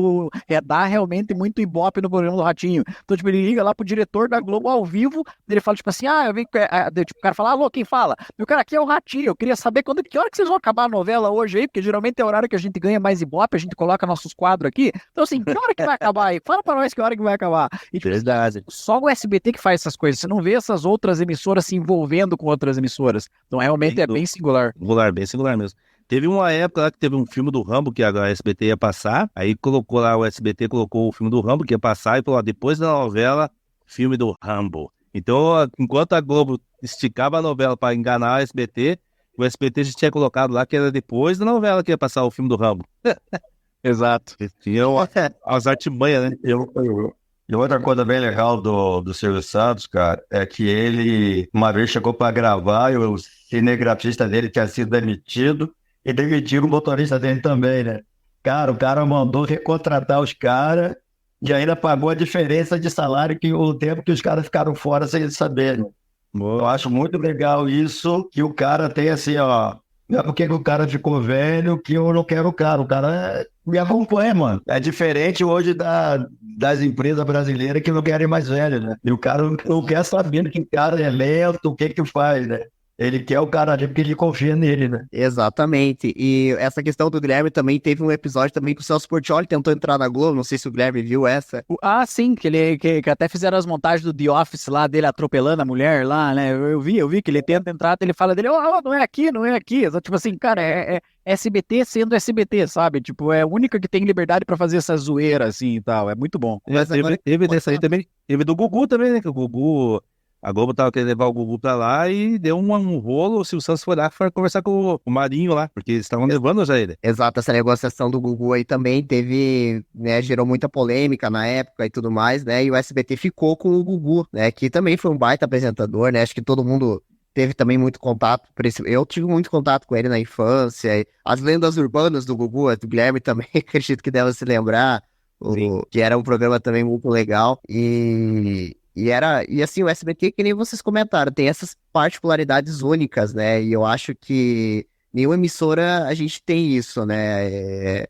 dá realmente muito ibope no programa do Ratinho. Então, tipo, ele liga lá pro diretor da Globo ao vivo, ele fala, tipo assim, eu vim, tipo, o cara fala, alô, quem fala? Meu cara, aqui é o Ratinho, eu queria saber que hora que vocês vão acabar a novela hoje aí, porque geralmente é o horário que a gente ganha mais ibope, a gente coloca nossos quadros aqui. Então, assim, que hora que vai acabar aí? Fala pra nós que hora que vai acabar. E, tipo, Verdade. só o SBT que faz essas coisas. Você não vê essas outras emissoras se envolvendo com outras emissoras. Então, realmente é bem singular. Bem singular mesmo. Teve uma época lá que teve um filme do Rambo que a SBT ia passar, aí colocou lá, o SBT colocou o filme do Rambo que ia passar e falou, depois da novela, filme do Rambo. Então, enquanto a Globo esticava a novela para enganar a SBT, o SBT já tinha colocado lá que era depois da novela que ia passar o filme do Rambo. Exato. Tinha as artimanhas, né? E outra coisa bem legal do Silvio Santos, cara, é que ele uma vez chegou para gravar e o cinegrafista dele tinha sido demitido e demitiram o motorista dele também, né? Cara, o cara mandou recontratar os caras e ainda pagou a diferença de salário que o tempo que os caras ficaram fora sem saber, né? Eu acho muito legal isso, que o cara tem assim, ó, não é porque o cara ficou velho que eu não quero o cara me acompanha, mano. É diferente hoje das empresas brasileiras que não querem mais velho, né? E o cara não quer saber que o cara é lento, o que faz, né? Ele quer o cara ali porque ele confia nele, né? Exatamente. E essa questão do Guilherme também teve um episódio também que o Celso Portiolli tentou entrar na Globo, não sei se o Guilherme viu essa. Sim, que até fizeram as montagens do The Office lá, dele atropelando a mulher lá, né? Eu vi que ele tenta entrar, ele fala dele, não é aqui. Tipo assim, cara, é SBT sendo SBT, sabe? Tipo, é a única que tem liberdade pra fazer essa zoeira, assim, e tal. É muito bom. Teve dessa aí também, teve do Gugu também, né? Que o Gugu... A Globo tava querendo levar o Gugu pra lá e deu um rolo. O Silvio Santos foi lá para conversar com o Marinho lá, porque eles estavam levando já ele. Exato, essa negociação do Gugu aí também teve, né, gerou muita polêmica na época e tudo mais, né, e o SBT ficou com o Gugu, né, que também foi um baita apresentador, né, acho que todo mundo teve também muito contato, eu tive muito contato com ele na infância, as lendas urbanas do Gugu, do Guilherme também, acredito que deve se lembrar, que era um programa também muito legal, E assim, o SBT, que nem vocês comentaram, tem essas particularidades únicas, né? E eu acho que nenhuma emissora a gente tem isso, né?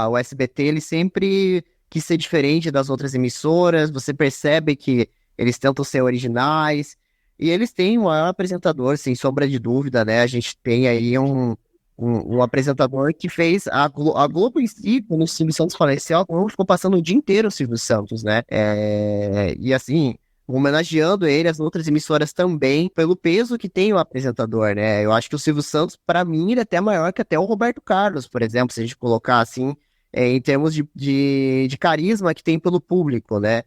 O SBT, ele sempre quis ser diferente das outras emissoras, você percebe que eles tentam ser originais, e eles têm o maior apresentador, sem sombra de dúvida, né? A gente tem aí um apresentador que fez a Globo em si, quando o Silvio Santos faleceu, a Globo ficou passando o dia inteiro o Silvio Santos, né? E assim, homenageando ele, as outras emissoras também, pelo peso que tem o apresentador, né? Eu acho que o Silvio Santos, para mim, ele é até maior que até o Roberto Carlos, por exemplo, se a gente colocar assim, em termos de carisma que tem pelo público, né?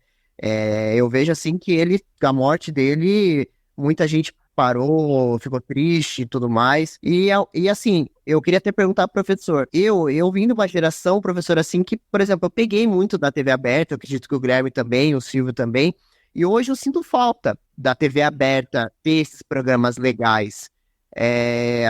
Eu vejo assim que a morte dele, muita gente parou, ficou triste e tudo mais. E assim, eu queria até perguntar pro professor, eu vim de uma geração, professor, assim, que, por exemplo, eu peguei muito da TV aberta, eu acredito que o Guilherme também, o Silvio também, e hoje eu sinto falta da TV aberta ter esses programas legais,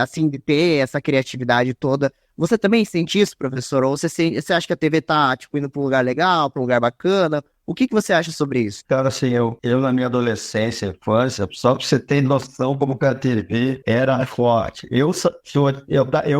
assim, de ter essa criatividade toda. Você também sente isso, professor? Ou você acha que a TV tá, tipo, indo para um lugar legal, para um lugar bacana? O que você acha sobre isso? Cara, assim, eu na minha adolescência, infância, só pra você ter noção como que a TV era forte. Eu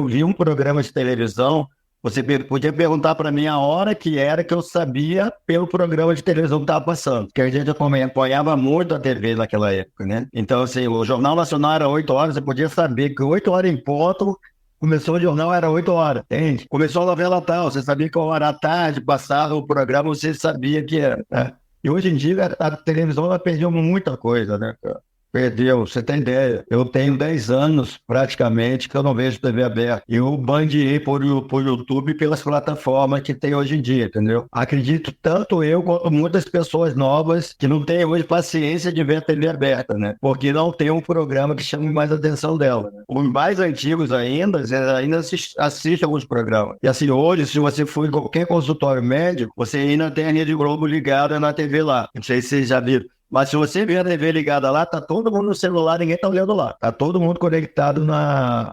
vi um programa de televisão, você podia perguntar para mim a hora que era que eu sabia pelo programa de televisão que estava passando. Porque a gente acompanhava muito a TV naquela época, né? Então, assim, o Jornal Nacional era 8 horas, você podia saber que 8 horas em ponto, começou o jornal, era 8 horas, entende? Começou a novela tal, você sabia que a hora da tarde passava o programa, você sabia que era, né? E hoje em dia a televisão ela perdeu muita coisa, né, cara? Perdeu, você tem ideia. Eu tenho 10 anos, praticamente, que eu não vejo TV aberta. Eu bandeei por YouTube pelas plataformas que tem hoje em dia, entendeu? Acredito tanto eu quanto muitas pessoas novas que não têm hoje paciência de ver a TV aberta, né? Porque não tem um programa que chame mais a atenção dela, né? Os mais antigos ainda, eles ainda assistem alguns programas. E assim, hoje, se você for em qualquer consultório médico, você ainda tem a Rede Globo ligada na TV lá. Não sei se vocês já viram. Mas se você ver a TV ligada lá, tá todo mundo no celular, ninguém tá olhando lá. Tá todo mundo conectado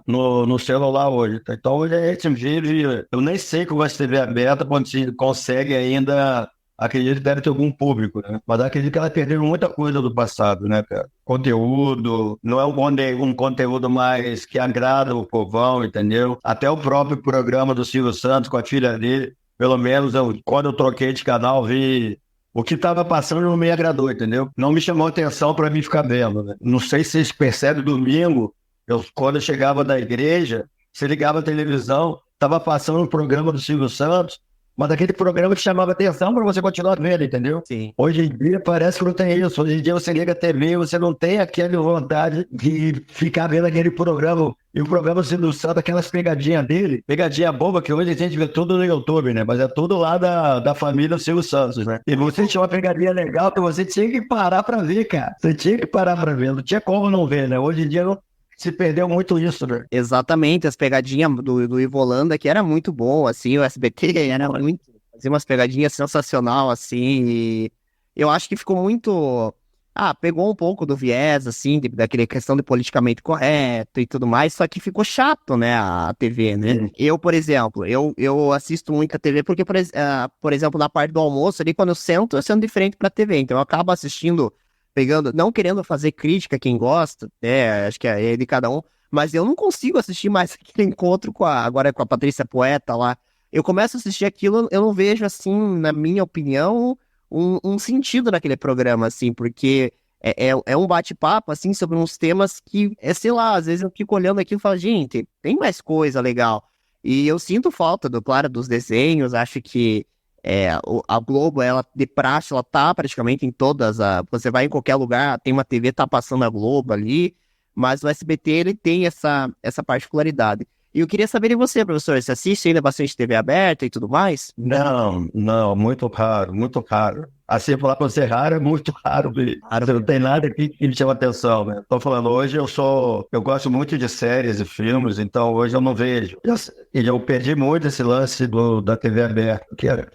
no celular hoje. Então hoje é esse vídeo. Eu nem sei como vai ser TV aberta, quando se consegue ainda. Acredito que deve ter algum público, né? Mas acredito que ela perdeu muita coisa do passado, né, cara? Conteúdo, não é um conteúdo mais que agrada o povão, entendeu? Até o próprio programa do Silvio Santos com a filha dele, pelo menos quando eu troquei de canal, vi. O que estava passando não me agradou, entendeu? Não me chamou atenção para mim ficar vendo, né? Não sei se vocês percebem, domingo, quando eu chegava da igreja, você ligava a televisão, estava passando um programa do Silvio Santos, mas aquele programa te chamava atenção para você continuar vendo, entendeu? Sim. Hoje em dia parece que não tem isso. Hoje em dia você liga a TV e você não tem aquela vontade de ficar vendo aquele programa. E o programa Silvio Santos, aquelas pegadinhas dele, pegadinha boba que hoje a gente vê tudo no YouTube, né? Mas é tudo lá da família Silvio Santos, né? E você tinha uma pegadinha legal que você tinha que parar pra ver, cara. Você tinha que parar pra ver. Não tinha como não ver, né? Hoje em dia se perdeu muito isso, né? Exatamente, as pegadinhas do Ivo Holanda, que era muito bom, assim, o SBT era muito, fazia umas pegadinhas sensacional, assim, e eu acho que ficou muito, pegou um pouco do viés, assim, daquela questão de politicamente correto e tudo mais, só que ficou chato, né, a TV, né? Sim. Eu, por exemplo, eu assisto muito a TV porque, por exemplo, na parte do almoço, ali, quando eu sento de frente pra TV, então eu acabo assistindo pegando, não querendo fazer crítica a quem gosta, acho que é de cada um, mas eu não consigo assistir mais aquele encontro agora com a Patrícia Poeta lá. Eu começo a assistir aquilo, eu não vejo, assim, na minha opinião, um sentido naquele programa, assim, porque é um bate-papo, assim, sobre uns temas que, sei lá, às vezes eu fico olhando aquilo e falo, gente, tem mais coisa legal. E eu sinto falta, claro, dos desenhos, acho que a Globo, ela de praxe, ela tá praticamente em todas, você vai em qualquer lugar, tem uma TV, tá passando a Globo ali, mas o SBT, ele tem essa particularidade. E eu queria saber de você, professor, você assiste ainda bastante TV aberta e tudo mais? Não, muito raro, muito raro. Assim, falar pra você raro é muito raro, bicho. Você não tem nada que me chama atenção, né? Tô falando, hoje eu gosto muito de séries e filmes, então hoje eu não vejo. E eu perdi muito esse lance da TV aberta.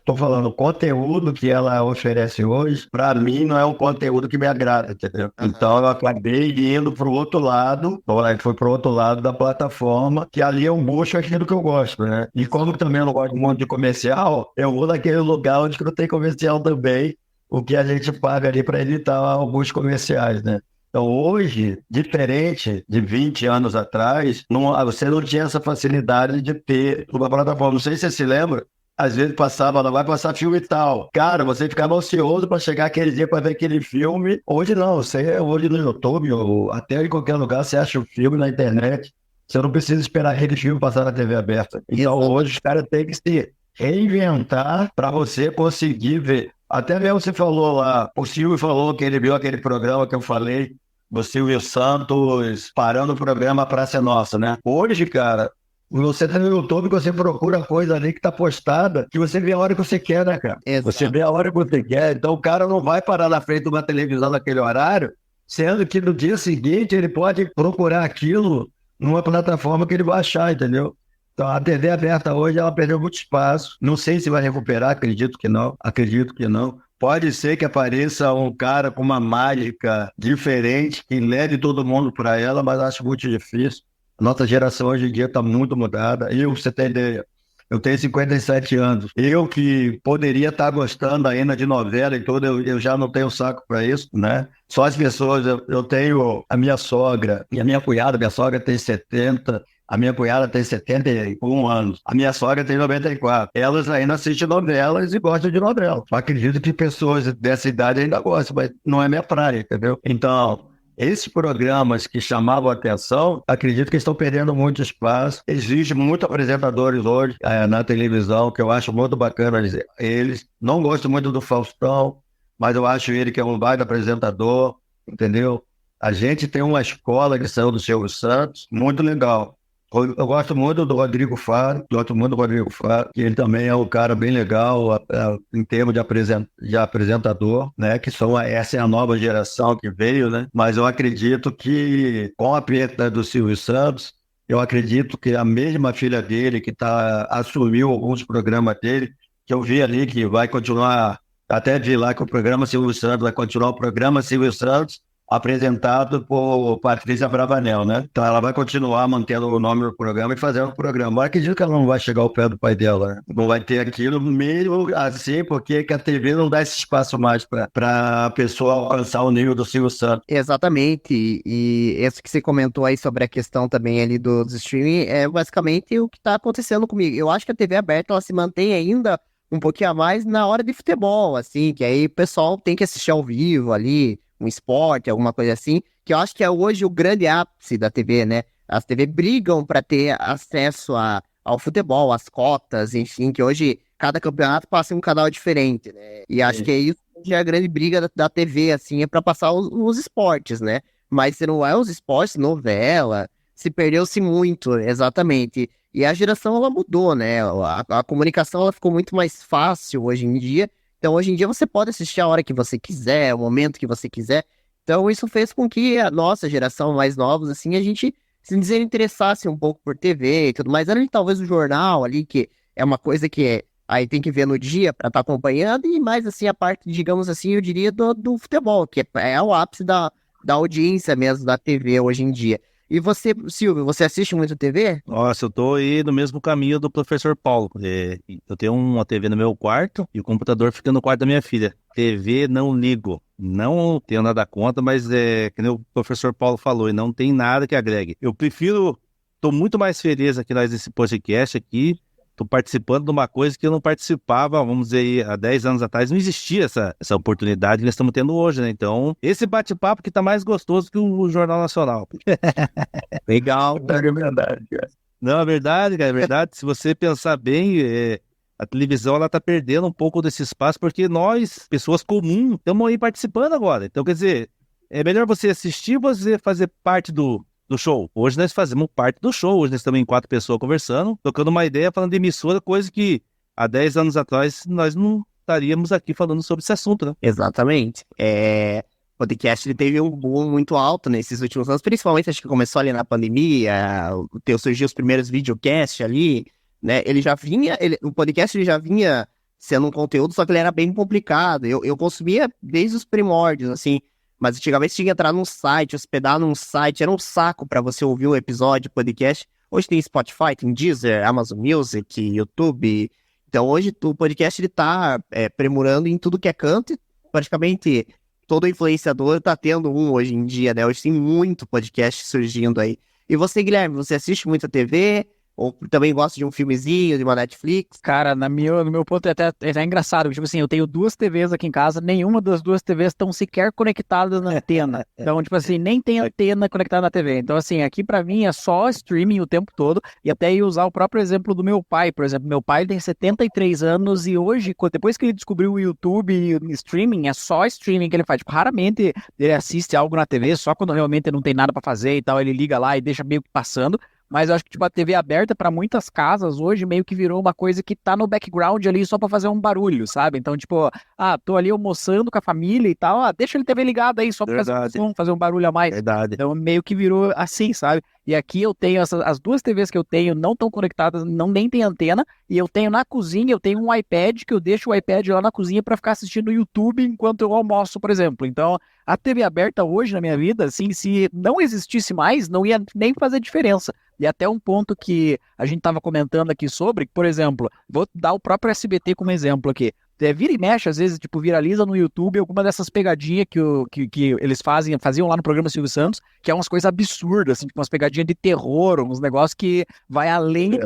Tô falando, o conteúdo que ela oferece hoje, pra mim, não é um conteúdo que me agrada, entendeu? Então eu acabei indo pro outro lado, foi pro outro lado da plataforma, que ali eu busco aquilo que eu gosto, né? E como também eu não gosto muito de comercial, eu vou naquele lugar onde não tem comercial também, o que a gente paga ali para evitar alguns comerciais, né? Então, hoje, diferente de 20 anos atrás, você não tinha essa facilidade de ter uma plataforma. Não sei se você se lembra, às vezes passava, não vai passar filme e tal. Cara, você ficava ansioso para chegar aquele dia para ver aquele filme. Hoje não, hoje no YouTube ou até em qualquer lugar você acha o filme na internet. Você não precisa esperar aquele filme passar na TV aberta. Então, hoje os caras têm que se reinventar para você conseguir ver. Até mesmo você falou lá, o Silvio falou que ele viu aquele programa que eu falei, o Silvio Santos parando o programa Praça é Nossa, né? Hoje, cara, você tá no YouTube, você procura coisa ali que tá postada, que você vê a hora que você quer, né, cara? Exato. Você vê a hora que você quer, então o cara não vai parar na frente de uma televisão naquele horário, sendo que no dia seguinte ele pode procurar aquilo numa plataforma que ele vai achar, entendeu? Então, a TV aberta hoje, ela perdeu muito espaço. Não sei se vai recuperar, acredito que não. Pode ser que apareça um cara com uma mágica diferente que leve todo mundo para ela, mas acho muito difícil. A nossa geração hoje em dia está muito mudada. Você tem ideia, eu tenho 57 anos. Eu que poderia estar gostando ainda de novela e tudo, eu já não tenho saco para isso, né? Só as pessoas, eu tenho a minha sogra e a minha cunhada, minha sogra tem 70, a minha cunhada tem 71 anos, a minha sogra tem 94. Elas ainda assistem novelas e gostam de novela. Eu acredito que pessoas dessa idade ainda gostam, mas não é minha praia, entendeu? Então, esses programas que chamavam a atenção, acredito que estão perdendo muito espaço. Existem muitos apresentadores hoje na televisão, que eu acho muito bacana eles. Não gosto muito do Faustão, mas eu acho ele que é um baita apresentador, entendeu? A gente tem uma escola que saiu do Silvio Santos, muito legal. Eu gosto muito do Rodrigo Faro, que ele também é um cara bem legal em termos de apresentador, né? Essa é a nova geração que veio, né? Mas eu acredito que com a perda do Silvio Santos, eu acredito que a mesma filha dele assumiu alguns programas dele, que eu vi ali que vai continuar, até vi lá que o programa Silvio Santos vai continuar o programa Silvio Santos, apresentado por Patrícia Bravanel, né? Então ela vai continuar mantendo o nome do programa e fazendo o programa. Eu acredito que ela não vai chegar ao pé do pai dela, né? Não vai ter aquilo mesmo assim, porque que a TV não dá esse espaço mais para a pessoa alcançar o nível do Silvio Santos. Exatamente, e isso que você comentou aí sobre a questão também ali dos streaming é basicamente o que está acontecendo comigo. Eu acho que a TV aberta ela se mantém ainda um pouquinho a mais na hora de futebol, assim, que aí o pessoal tem que assistir ao vivo ali, um esporte, alguma coisa assim, que eu acho que é hoje o grande ápice da TV, né? As TV brigam para ter acesso ao futebol, às cotas, enfim, que hoje cada campeonato passa em um canal diferente, né? E acho que é isso que é a grande briga da TV, assim, é para passar os esportes, né? Mas se não é os esportes, novela, se perdeu-se muito, exatamente. E a geração, ela mudou, né? A comunicação, ela ficou muito mais fácil hoje em dia. Então, hoje em dia, você pode assistir a hora que você quiser, o momento que você quiser. Então, isso fez com que a nossa geração mais novos, assim, a gente se desinteressasse um pouco por TV e tudo mais. Era talvez o jornal ali, que é uma coisa que aí tem que ver no dia para estar acompanhando, e mais, assim, a parte, digamos assim, eu diria, do futebol, que é o ápice da audiência mesmo da TV hoje em dia. E você, Silvio, você assiste muito TV? Nossa, eu tô aí no mesmo caminho do professor Paulo. Eu tenho uma TV no meu quarto e o computador fica no quarto da minha filha. TV não ligo, não tenho nada contra, mas que nem o professor Paulo falou, e não tem nada que agregue. Tô muito mais feliz aqui nesse podcast aqui. Tô participando de uma coisa que eu não participava, vamos dizer, aí, há 10 anos atrás, não existia essa oportunidade que nós estamos tendo hoje, né? Então, esse bate-papo que tá mais gostoso que o Jornal Nacional. Legal. É verdade, cara. Não, é verdade, cara, é verdade. Se você pensar bem, a televisão, ela tá perdendo um pouco desse espaço, porque nós, pessoas comuns, estamos aí participando agora. Então, quer dizer, é melhor você assistir, você fazer parte do show. Hoje nós fazemos parte do show, hoje nós estamos em 4 pessoas conversando, trocando uma ideia, falando de emissora, coisa que há 10 anos atrás nós não estaríamos aqui falando sobre esse assunto, né? Exatamente. O podcast ele teve um boom muito alto nesses últimos anos, principalmente acho que começou ali na pandemia, surgiu os primeiros videocasts ali, né? O podcast ele já vinha sendo um conteúdo, só que ele era bem complicado. Eu consumia desde os primórdios, assim. Mas antigamente tinha que entrar num site, hospedar num site, era um saco para você ouvir um episódio, podcast. Hoje tem Spotify, tem Deezer, Amazon Music, YouTube. Então hoje o podcast ele tá premurando em tudo que é canto e praticamente todo influenciador tá tendo um hoje em dia, né? Hoje tem muito podcast surgindo aí. E você, Guilherme, você assiste muito a TV? Ou também gosta de um filmezinho, de uma Netflix? Cara, no meu ponto é até engraçado. Tipo assim, eu tenho 2 TVs aqui em casa, nenhuma das 2 TVs estão sequer conectadas na antena. Então, tipo assim, nem tem antena conectada na TV. Então, assim, aqui pra mim é só streaming o tempo todo. E até ia usar o próprio exemplo do meu pai, por exemplo. Meu pai tem 73 anos e hoje, depois que ele descobriu o YouTube e o streaming, é só streaming que ele faz. Tipo, raramente ele assiste algo na TV, só quando realmente não tem nada pra fazer e tal, ele liga lá e deixa meio que passando. Mas eu acho que tipo, a TV aberta para muitas casas hoje meio que virou uma coisa que tá no background ali só para fazer um barulho, sabe? Então, tipo, tô ali almoçando com a família e tal, deixa ele TV ligada aí só pra fazer um barulho a mais. Verdade. Então, meio que virou assim, sabe? E aqui eu tenho as 2 TVs que eu tenho não estão conectadas, nem tem antena, e eu tenho na cozinha, eu tenho um iPad que eu deixo o iPad lá na cozinha para ficar assistindo o YouTube enquanto eu almoço, por exemplo. Então, a TV aberta hoje na minha vida, assim, se não existisse mais, não ia nem fazer diferença. E até um ponto que a gente estava comentando aqui sobre, por exemplo, vou dar o próprio SBT como exemplo aqui. Vira e mexe, às vezes, tipo, viraliza no YouTube alguma dessas pegadinhas que eles faziam lá no programa Silvio Santos, que é umas coisas absurdas, assim, tipo, umas pegadinhas de terror, uns negócios que vai além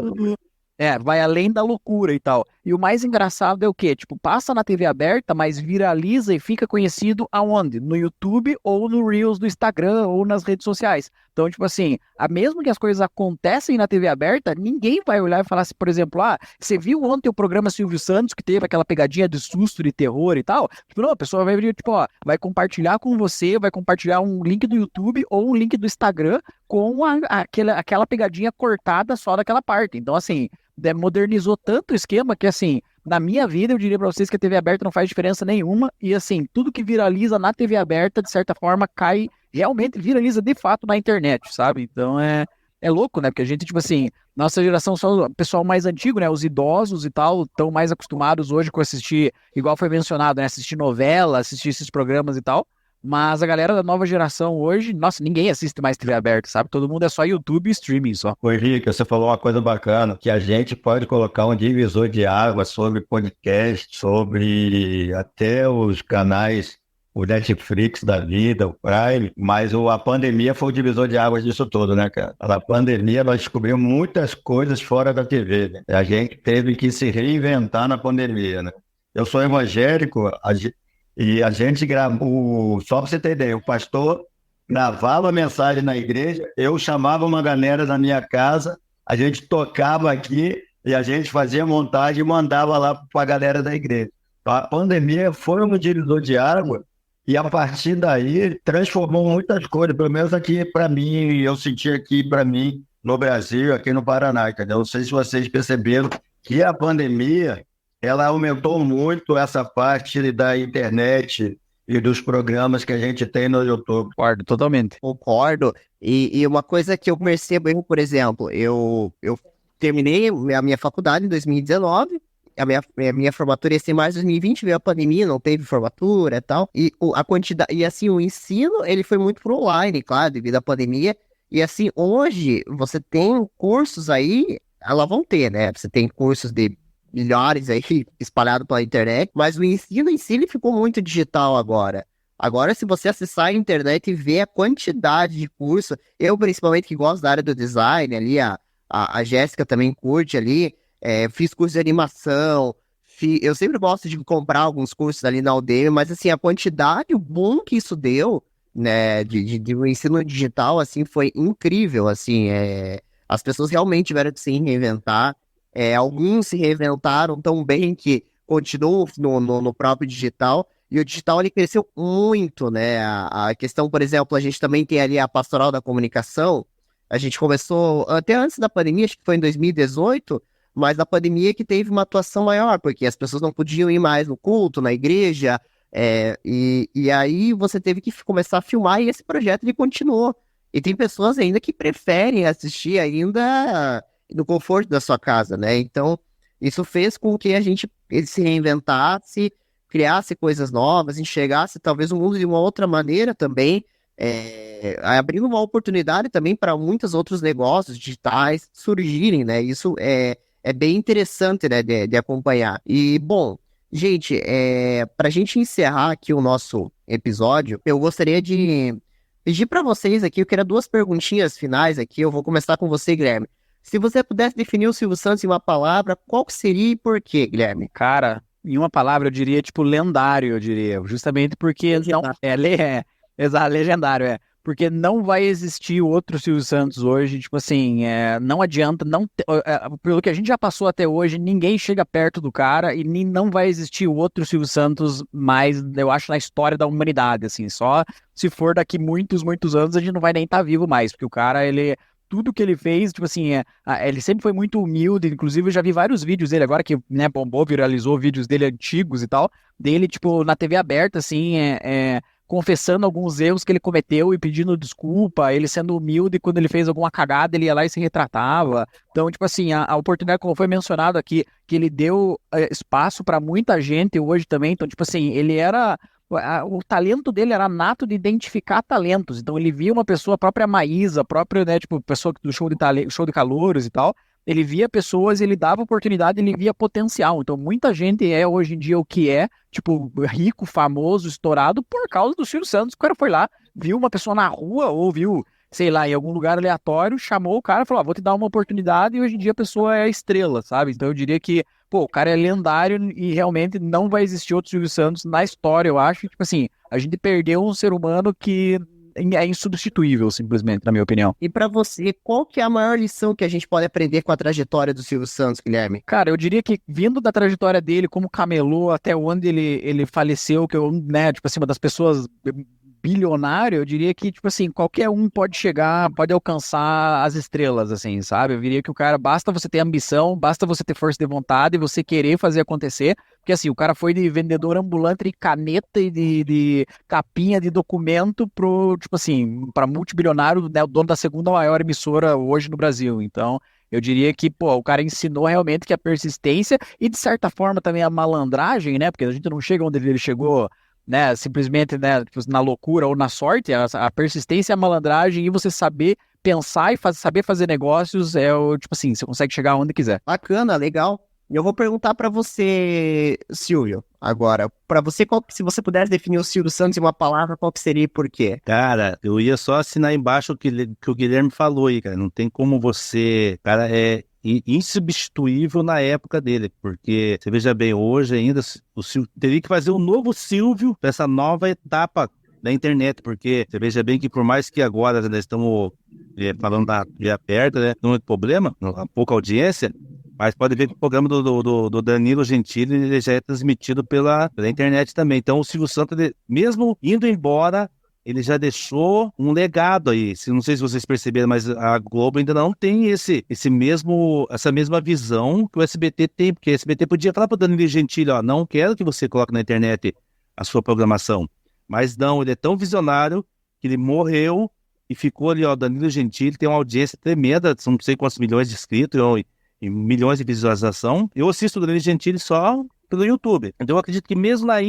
vai além da loucura e tal. E o mais engraçado é o quê? Tipo, passa na TV aberta, mas viraliza e fica conhecido aonde? No YouTube ou no Reels do Instagram ou nas redes sociais. Então, tipo assim, mesmo que as coisas acontecem na TV aberta, ninguém vai olhar e falar assim, por exemplo, você viu ontem o programa Silvio Santos, que teve aquela pegadinha de susto, de terror e tal? Tipo, não, a pessoa vai vir, tipo, vai compartilhar com você, vai compartilhar um link do YouTube ou um link do Instagram com aquela pegadinha cortada só daquela parte. Então, assim, modernizou tanto o esquema que, assim, na minha vida, eu diria pra vocês que a TV aberta não faz diferença nenhuma e, assim, tudo que viraliza na TV aberta, de certa forma, realmente viraliza de fato na internet, sabe? Então, é louco, né? Porque a gente, tipo assim, nossa geração, só o pessoal mais antigo, né? Os idosos e tal, estão mais acostumados hoje com assistir, igual foi mencionado, né? Assistir novela, assistir esses programas e tal. Mas a galera da nova geração hoje, nossa, ninguém assiste mais TV aberta, sabe? Todo mundo é só YouTube e streaming só. Ô Henrique, você falou uma coisa bacana, que a gente pode colocar um divisor de águas sobre podcast, sobre até os canais, o Netflix da vida, o Prime, mas a pandemia foi o divisor de águas disso tudo, né, cara? Na pandemia nós descobrimos muitas coisas fora da TV, né? A gente teve que se reinventar na pandemia, né? Eu sou evangélico, e a gente gravou, só para você ter ideia, o pastor gravava a mensagem na igreja, eu chamava uma galera da minha casa, a gente tocava aqui e a gente fazia montagem e mandava lá para a galera da igreja. Então, a pandemia foi um divisor de água e a partir daí transformou muitas coisas, pelo menos aqui para mim, eu senti aqui para mim no Brasil, aqui no Paraná, entendeu? Não sei se vocês perceberam que a pandemia ela aumentou muito essa parte da internet e dos programas que a gente tem no YouTube. Concordo, totalmente. Concordo. E uma coisa que eu percebo, por exemplo, eu terminei a minha faculdade em 2019, a minha formatura ia ser mais 2020, veio a pandemia, não teve formatura e tal, e a quantidade, e assim, o ensino, ele foi muito pro online, claro, devido à pandemia, e assim, hoje, você tem cursos aí, elas vão ter, né, você tem cursos de milhares aí espalhados pela internet, mas o ensino em si ele ficou muito digital agora. Agora, se você acessar a internet e ver a quantidade de curso, eu principalmente que gosto da área do design ali, a Jéssica também curte ali, fiz curso de animação, eu sempre gosto de comprar alguns cursos ali na Udemy, mas assim, a quantidade, o boom que isso deu, né, de um ensino digital, assim, foi incrível, assim, as pessoas realmente tiveram que se reinventar. Alguns se reinventaram tão bem que continuam no próprio digital, e o digital ele cresceu muito, né? A questão, por exemplo, a gente também tem ali a pastoral da comunicação, a gente começou até antes da pandemia, acho que foi em 2018, mas na pandemia que teve uma atuação maior, porque as pessoas não podiam ir mais no culto, na igreja, e aí você teve que começar a filmar, e esse projeto ele continuou. E tem pessoas ainda que preferem assistir ainda no conforto da sua casa, né? Então, isso fez com que ele se reinventasse, criasse coisas novas, enxergasse talvez o mundo de uma outra maneira também, abrindo uma oportunidade também para muitos outros negócios digitais surgirem, né? Isso é bem interessante, né, de acompanhar. E, bom, gente, para a gente encerrar aqui o nosso episódio, eu gostaria de pedir para vocês aqui, eu quero 2 perguntinhas finais aqui, eu vou começar com você, Guilherme. Se você pudesse definir o Silvio Santos em uma palavra, qual que seria e por quê, Guilherme? Cara, em uma palavra eu diria, tipo, lendário, eu diria. Justamente porque não... Exato, legendário, Porque não vai existir outro Silvio Santos hoje, tipo assim, não adianta, pelo que a gente já passou até hoje, ninguém chega perto do cara e não vai existir outro Silvio Santos mais, eu acho, na história da humanidade, assim, só se for daqui muitos, muitos anos a gente não vai nem estar vivo mais, porque o cara, tudo que ele fez, tipo assim, ele sempre foi muito humilde, inclusive eu já vi vários vídeos dele agora que, né, bombou, viralizou vídeos dele antigos e tal, dele, tipo, na TV aberta, assim, confessando alguns erros que ele cometeu e pedindo desculpa, ele sendo humilde, quando ele fez alguma cagada, ele ia lá e se retratava. Então, tipo assim, a oportunidade, como foi mencionado aqui, que ele deu espaço para muita gente hoje também, então, tipo assim, o talento dele era nato de identificar talentos, então ele via uma pessoa, a própria Maísa, a própria, né, tipo, pessoa do show de calouros e tal, ele via pessoas, ele dava oportunidade, ele via potencial, então muita gente hoje em dia o que tipo, rico, famoso, estourado, por causa do Silvio Santos. O cara foi lá, viu uma pessoa na rua, ou viu, sei lá, em algum lugar aleatório, chamou o cara, falou, vou te dar uma oportunidade, e hoje em dia a pessoa é estrela, sabe? Então eu diria que pô, o cara é lendário e realmente não vai existir outro Silvio Santos na história, eu acho. Tipo assim, a gente perdeu um ser humano que é insubstituível, simplesmente, na minha opinião. E pra você, qual que é a maior lição que a gente pode aprender com a trajetória do Silvio Santos, Guilherme? Cara, eu diria que vindo da trajetória dele como camelô até onde ele faleceu, que eu, né, tipo assim, uma das pessoas bilionário, eu diria que, tipo assim, qualquer um pode chegar, pode alcançar as estrelas, assim, sabe? Eu diria que o cara, basta você ter ambição, basta você ter força de vontade e você querer fazer acontecer, porque assim, o cara foi de vendedor ambulante de caneta e de capinha de documento pro, tipo assim, para multibilionário, né, o dono da segunda maior emissora hoje no Brasil, então... Eu diria que, pô, o cara ensinou realmente que a persistência e, de certa forma, também a malandragem, né? Porque a gente não chega onde ele chegou, né? Simplesmente, né, tipo, na loucura ou na sorte. A persistência e a malandragem e você saber pensar e saber fazer negócios é o, tipo assim, você consegue chegar onde quiser. Bacana, legal. E eu vou perguntar pra você, Silvio, agora. Pra você, se você pudesse definir o Silvio Santos em uma palavra, qual que seria e por quê? Cara, eu ia só assinar embaixo o que o Guilherme falou aí, cara. Não tem como você... Cara, é insubstituível na época dele, porque você veja bem, hoje ainda o Silvio teria que fazer um novo Silvio para essa nova etapa da internet, porque você veja bem que por mais que agora nós estamos falando de aberta, né, não é problema, pouca audiência, mas pode ver que o programa do Danilo Gentili ele já é transmitido pela internet também. Então o Silvio Santos, mesmo indo embora, ele já deixou um legado aí. Não sei se vocês perceberam, mas a Globo ainda não tem essa mesma visão que o SBT tem, porque o SBT podia falar para o Danilo Gentili, ó, não quero que você coloque na internet a sua programação. Mas não, ele é tão visionário que ele morreu e ficou ali, ó, Danilo Gentili tem uma audiência tremenda, são não sei quantos milhões de inscritos e milhões de visualização. Eu assisto o Danilo Gentili só pelo YouTube. Então eu acredito que mesmo da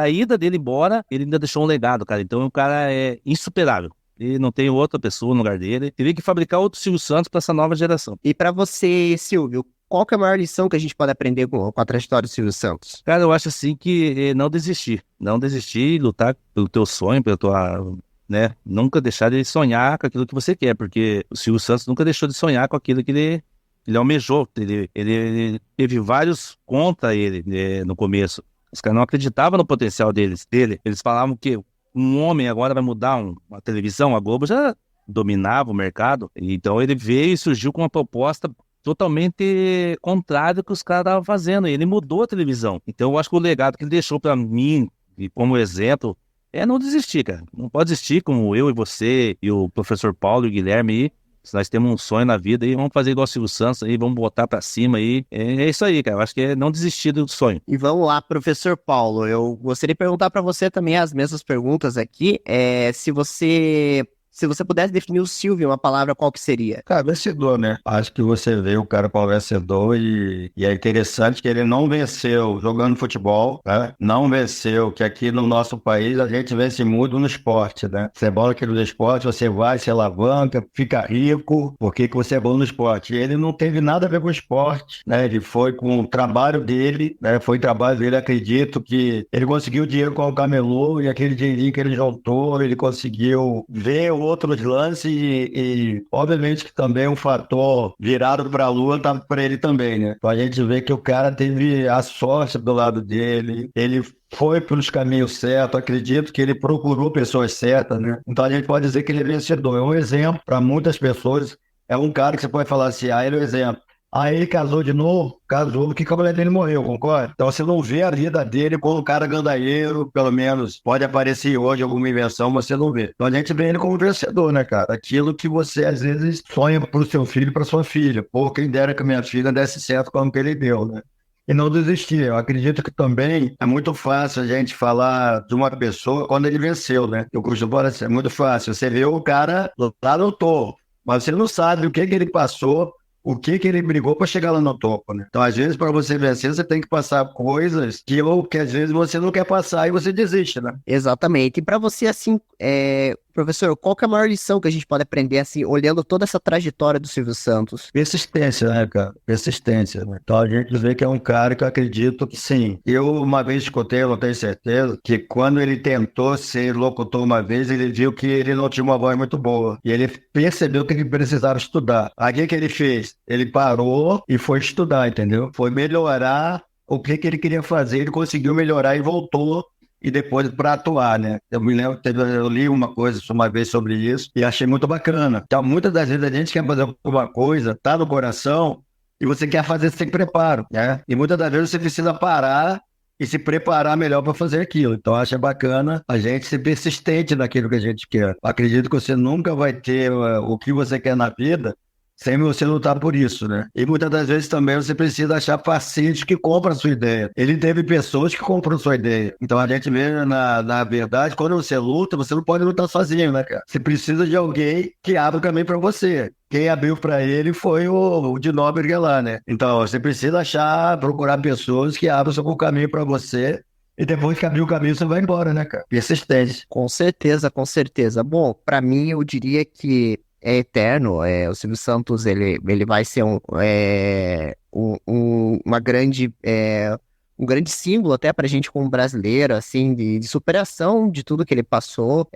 ida dele embora, ele ainda deixou um legado, cara. Então o cara é insuperável. Ele não tem outra pessoa no lugar dele. Teria que fabricar outro Silvio Santos para essa nova geração. E pra você, Silvio, qual que é a maior lição que a gente pode aprender com a trajetória do Silvio Santos? Cara, eu acho assim que não desistir. Não desistir, lutar pelo teu sonho, pela tua... né? Nunca deixar de sonhar com aquilo que você quer, porque o Silvio Santos nunca deixou de sonhar com aquilo que ele almejou, ele teve vários contra ele no começo. Os caras não acreditavam no potencial dele. Eles falavam que um homem agora vai mudar uma televisão. A Globo já dominava o mercado. Então ele veio e surgiu com uma proposta totalmente contrária do que os caras estavam fazendo. E ele mudou a televisão. Então eu acho que o legado que ele deixou para mim, e como exemplo, é não desistir, cara. Não pode desistir como eu e você e o professor Paulo e o Guilherme aí. Se nós temos um sonho na vida aí, vamos fazer igual o Silvio Santos aí, vamos botar pra cima aí. É isso aí, cara. Eu acho que é não desistir do sonho. E vamos lá, professor Paulo. Eu gostaria de perguntar para você também as mesmas perguntas aqui. Se você pudesse definir o Silvio em uma palavra, qual que seria? Cara, vencedor, né? Acho que você vê o cara como vencedor e é interessante que ele não venceu jogando futebol, né? Não venceu, que aqui no nosso país a gente vence muito no esporte, né? Você é bom aqui no esporte, você vai, se alavanca, fica rico, porque que você é bom no esporte. E ele não teve nada a ver com o esporte, né? Ele foi com o trabalho dele, né? Foi o trabalho dele, acredito que ele conseguiu dinheiro com o camelô e aquele dinheirinho que ele juntou, ele conseguiu ver outros lances e obviamente que também um fator virado para a lua estava para ele também, né? Então a gente vê que o cara teve a sorte do lado dele, ele foi pelos caminhos certos, acredito que ele procurou pessoas certas, né? Então a gente pode dizer que ele é vencedor, é um exemplo para muitas pessoas, é um cara que você pode falar assim, ele é um exemplo. Aí ele casou de novo, casou, porque a mulher dele morreu, concorda? Então você não vê a vida dele como um cara gandaieiro, pelo menos pode aparecer hoje alguma invenção, você não vê. Então a gente vê ele como vencedor, né, cara? Aquilo que você às vezes sonha pro seu filho, pra sua filha. Pô, quem dera que a minha filha desse certo como que ele deu, né? E não desistir. Eu acredito que também é muito fácil a gente falar de uma pessoa quando ele venceu, né? Eu costumo falar assim, é muito fácil. Você vê o cara lá no topo, mas você não sabe o que ele passou, o que ele brigou para chegar lá no topo, né? Então, às vezes, para você vencer, você tem que passar coisas que às vezes você não quer passar e você desiste, né? Exatamente. E para você, assim, Professor, qual que é a maior lição que a gente pode aprender, assim, olhando toda essa trajetória do Silvio Santos? Persistência, né, cara? Persistência, né? Então a gente vê que é um cara que eu acredito que sim. Eu uma vez escutei, eu não tenho certeza, que quando ele tentou ser locutor uma vez, ele viu que ele não tinha uma voz muito boa. E ele percebeu que ele precisava estudar. Aí o que ele fez? Ele parou e foi estudar, entendeu? Foi melhorar o que ele queria fazer, ele conseguiu melhorar e voltou. E depois para atuar, né? Eu me lembro, eu li uma coisa uma vez sobre isso e achei muito bacana. Então, muitas das vezes a gente quer fazer alguma coisa, tá no coração, e você quer fazer sem preparo, né? E muitas das vezes você precisa parar e se preparar melhor para fazer aquilo. Então, acho bacana a gente ser persistente naquilo que a gente quer. Acredito que você nunca vai ter o que você quer na vida sem você lutar por isso, né? E muitas das vezes também você precisa achar pacientes que compram a sua ideia. Ele teve pessoas que compram a sua ideia. Então a gente vê, na verdade, quando você luta, você não pode lutar sozinho, né, cara? Você precisa de alguém que abra o caminho para você. Quem abriu para ele foi o de Nóbrega lá, né? Então você precisa procurar pessoas que abram o caminho para você. E depois que abrir o caminho, você vai embora, né, cara? Persistência. Com certeza, com certeza. Bom, para mim, eu diria que é eterno. O Silvio Santos, ele vai ser um grande símbolo até pra gente como brasileiro, assim, de superação de tudo que ele passou,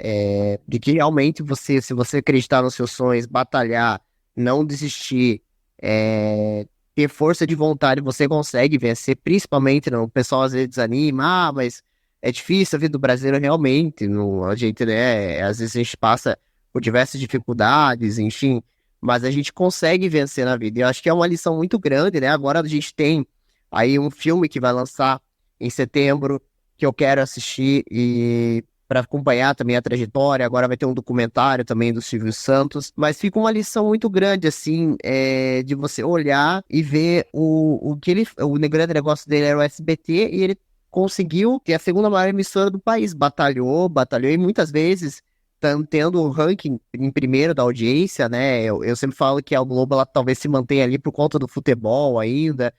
de que realmente se você acreditar nos seus sonhos, batalhar, não desistir, ter força de vontade, você consegue vencer, principalmente, o pessoal às vezes desanima, mas é difícil a vida do brasileiro realmente, a gente, né, às vezes a gente passa por diversas dificuldades, enfim, mas a gente consegue vencer na vida. E eu acho que é uma lição muito grande, né? Agora a gente tem aí um filme que vai lançar em setembro, que eu quero assistir e para acompanhar também a trajetória. Agora vai ter um documentário também do Silvio Santos, mas fica uma lição muito grande, assim, de você olhar e ver o grande negócio dele era o SBT e ele conseguiu ter a segunda maior emissora do país, batalhou e muitas vezes tendo o ranking em primeiro da audiência, né? Eu sempre falo que a Globo ela talvez se mantenha ali por conta do futebol ainda,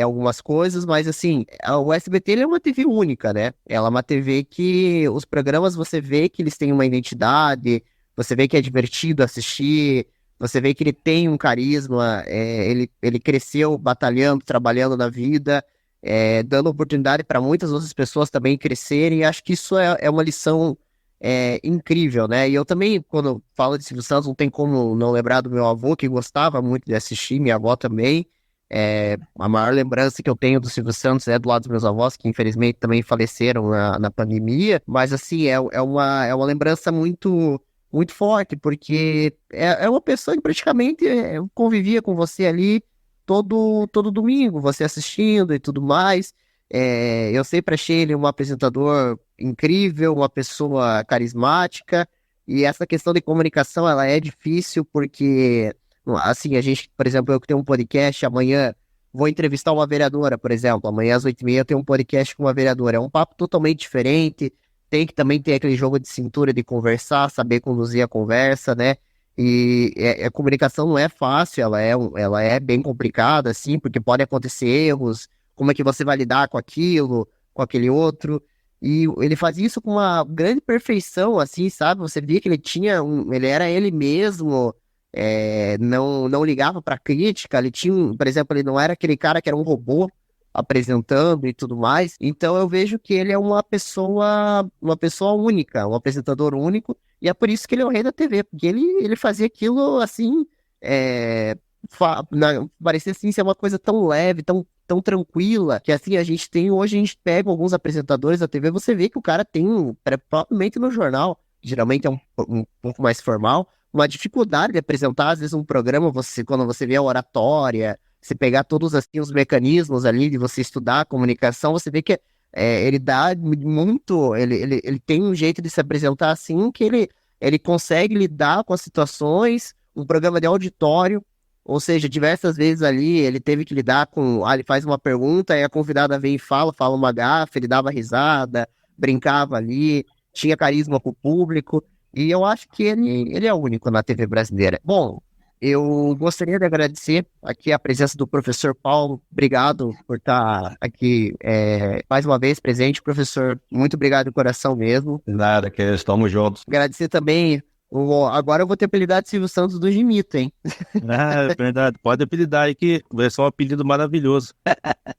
algumas coisas, mas assim, o SBT ele é uma TV única, né? Ela é uma TV que os programas você vê que eles têm uma identidade, você vê que é divertido assistir, você vê que ele tem um carisma, ele cresceu batalhando, trabalhando na vida, dando oportunidade para muitas outras pessoas também crescerem, e acho que isso é uma lição incrível, né? E eu também, quando falo de Silvio Santos, não tem como não lembrar do meu avô, que gostava muito de assistir, minha avó também. A maior lembrança que eu tenho do Silvio Santos é do lado dos meus avós, que infelizmente também faleceram na pandemia, mas assim, é uma lembrança muito, muito forte, porque é uma pessoa que praticamente convivia com você ali todo domingo, você assistindo e tudo mais. Eu sempre achei ele um apresentador incrível, uma pessoa carismática, e essa questão de comunicação, ela é difícil porque, assim, a gente, por exemplo, eu que tenho um podcast, amanhã vou entrevistar uma vereadora, por exemplo, amanhã às 8h30 eu tenho um podcast com uma vereadora, é um papo totalmente diferente, tem que também ter aquele jogo de cintura de conversar, saber conduzir a conversa, né? E a comunicação não é fácil, ela é bem complicada, assim, porque pode acontecer erros, como é que você vai lidar com aquilo, com aquele outro, e ele fazia isso com uma grande perfeição, assim, sabe? Você via que ele era ele mesmo, não ligava para crítica, ele tinha, por exemplo, ele não era aquele cara que era um robô apresentando e tudo mais, então eu vejo que ele é uma pessoa única, um apresentador único, e é por isso que ele é o rei da TV, porque ele fazia aquilo, assim, parecia assim ser uma coisa tão leve, tão tranquila, que assim, hoje a gente pega alguns apresentadores da TV, você vê que o cara tem, propriamente no jornal, que geralmente é um pouco mais formal, uma dificuldade de apresentar, às vezes, um programa, quando você vê a oratória, você pegar todos assim, os mecanismos ali de você estudar a comunicação, você vê que ele dá muito, ele tem um jeito de se apresentar assim, que ele consegue lidar com as situações, um programa de auditório, ou seja, diversas vezes ali ele teve que lidar com, ele faz uma pergunta, aí a convidada vem e fala uma gafe, ele dava risada, brincava ali, tinha carisma com o público, e eu acho que ele é único na TV brasileira. Bom, eu gostaria de agradecer aqui a presença do professor Paulo. Obrigado por estar aqui mais uma vez presente, professor. Muito obrigado de coração mesmo. Nada, que estamos juntos. Agradecer também. Agora eu vou ter apelidado de Silvio Santos do Gimito, hein? Ah, é verdade. Pode apelidar aí que vai ser um apelido maravilhoso.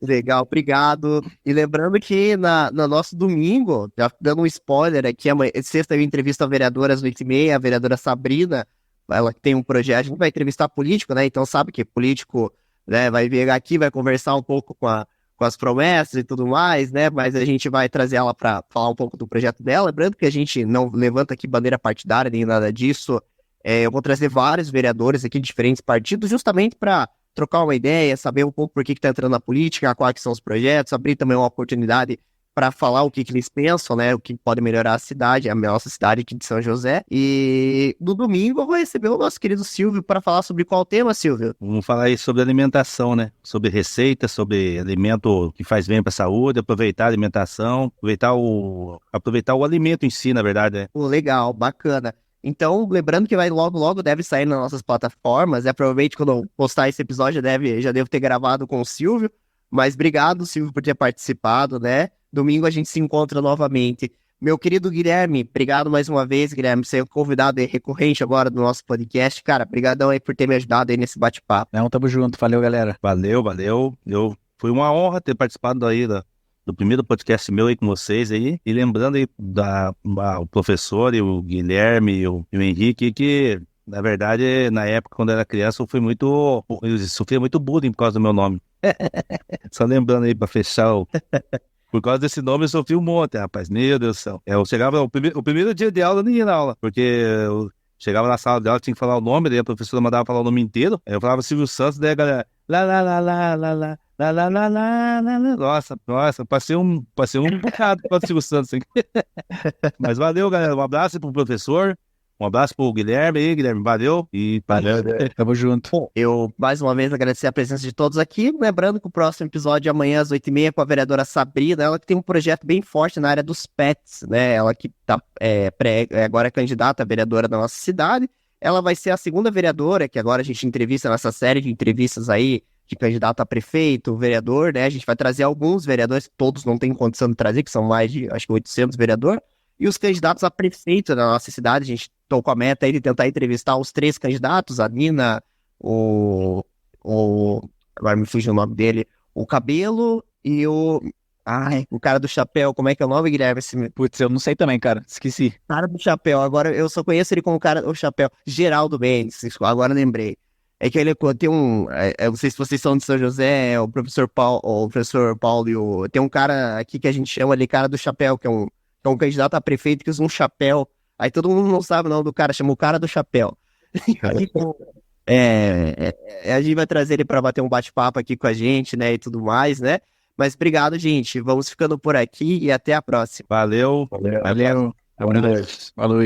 Legal, obrigado. E lembrando que no nosso domingo, já dando um spoiler aqui, sexta eu entrevisto a vereadora às 8h30, a vereadora Sabrina, ela tem um projeto, a gente vai entrevistar político, né? Então sabe que político, né, vai vir aqui, vai conversar um pouco com as promessas e tudo mais, né? Mas a gente vai trazer ela para falar um pouco do projeto dela. Lembrando que a gente não levanta aqui bandeira partidária nem nada disso. Eu vou trazer vários vereadores aqui de diferentes partidos, justamente para trocar uma ideia, saber um pouco por que está entrando na política, quais são os projetos, abrir também uma oportunidade para falar o que eles pensam, né? O que pode melhorar a cidade, a nossa cidade aqui de São José. E no domingo eu vou receber o nosso querido Silvio para falar sobre qual tema, Silvio? Vamos falar aí sobre alimentação, né? Sobre receita, sobre alimento que faz bem para a saúde, aproveitar a alimentação, aproveitar o alimento em si, na verdade, né? Legal, bacana. Então, lembrando que vai logo deve sair nas nossas plataformas, provavelmente quando eu postar esse episódio já devo ter gravado com o Silvio, mas obrigado, Silvio, por ter participado, né? Domingo a gente se encontra novamente. Meu querido Guilherme, obrigado mais uma vez, Guilherme, você é convidado aí recorrente agora do nosso podcast. Cara, brigadão aí por ter me ajudado aí nesse bate-papo. Não, tamo junto. Valeu, galera. Valeu. Foi uma honra ter participado aí do primeiro podcast meu aí com vocês aí. E lembrando aí o professor e o Guilherme e o Henrique, que na verdade, na época, quando eu era criança, eu sofria muito bullying por causa do meu nome. Só lembrando aí pra fechar Por causa desse nome eu sofri um monte, rapaz. Meu Deus do céu. Eu chegava, o primeiro dia de aula eu nem ia na aula, porque eu chegava na sala de aula, tinha que falar o nome, daí a professora mandava falar o nome inteiro. Aí eu falava Silvio Santos, daí a galera, lá, lá, lá, lá, lá, lá, lá, lá, lá, lá, lá, lá. Nossa, passei um bocado com o Silvio Santos. Mas valeu, galera. Um abraço pro professor. Um abraço pro Guilherme aí, Guilherme, valeu. E valeu, tamo junto. Bom, eu mais uma vez agradecer a presença de todos aqui, lembrando que o próximo episódio é amanhã às 8h30 com a vereadora Sabrina, ela que tem um projeto bem forte na área dos pets, né, ela que tá agora é candidata a vereadora da nossa cidade, ela vai ser a segunda vereadora, que agora a gente entrevista nessa série de entrevistas aí, de candidato a prefeito, vereador, né, a gente vai trazer alguns vereadores, todos não tem condição de trazer, que são mais de, acho que 800 vereadores, e os candidatos a prefeito da nossa cidade, a gente tô com a meta aí de tentar entrevistar os 3 candidatos, a Nina, agora me fugiu o nome dele, o Cabelo e o cara do chapéu, como é que é o nome, Guilherme? Putz, eu não sei também, cara, esqueci. Cara do chapéu, agora eu só conheço ele como cara do chapéu, Geraldo Mendes, agora lembrei. É que ele tem eu não sei se vocês são de São José, o professor Paulo tem um cara aqui que a gente chama de cara do chapéu, que é um candidato a prefeito que usa um chapéu. Aí todo mundo não sabe o nome do cara, chama o cara do chapéu. A gente vai trazer ele para bater um bate-papo aqui com a gente, né, e tudo mais, né? Mas obrigado, gente. Vamos ficando por aqui e até a próxima. Valeu. Valeu. Falou.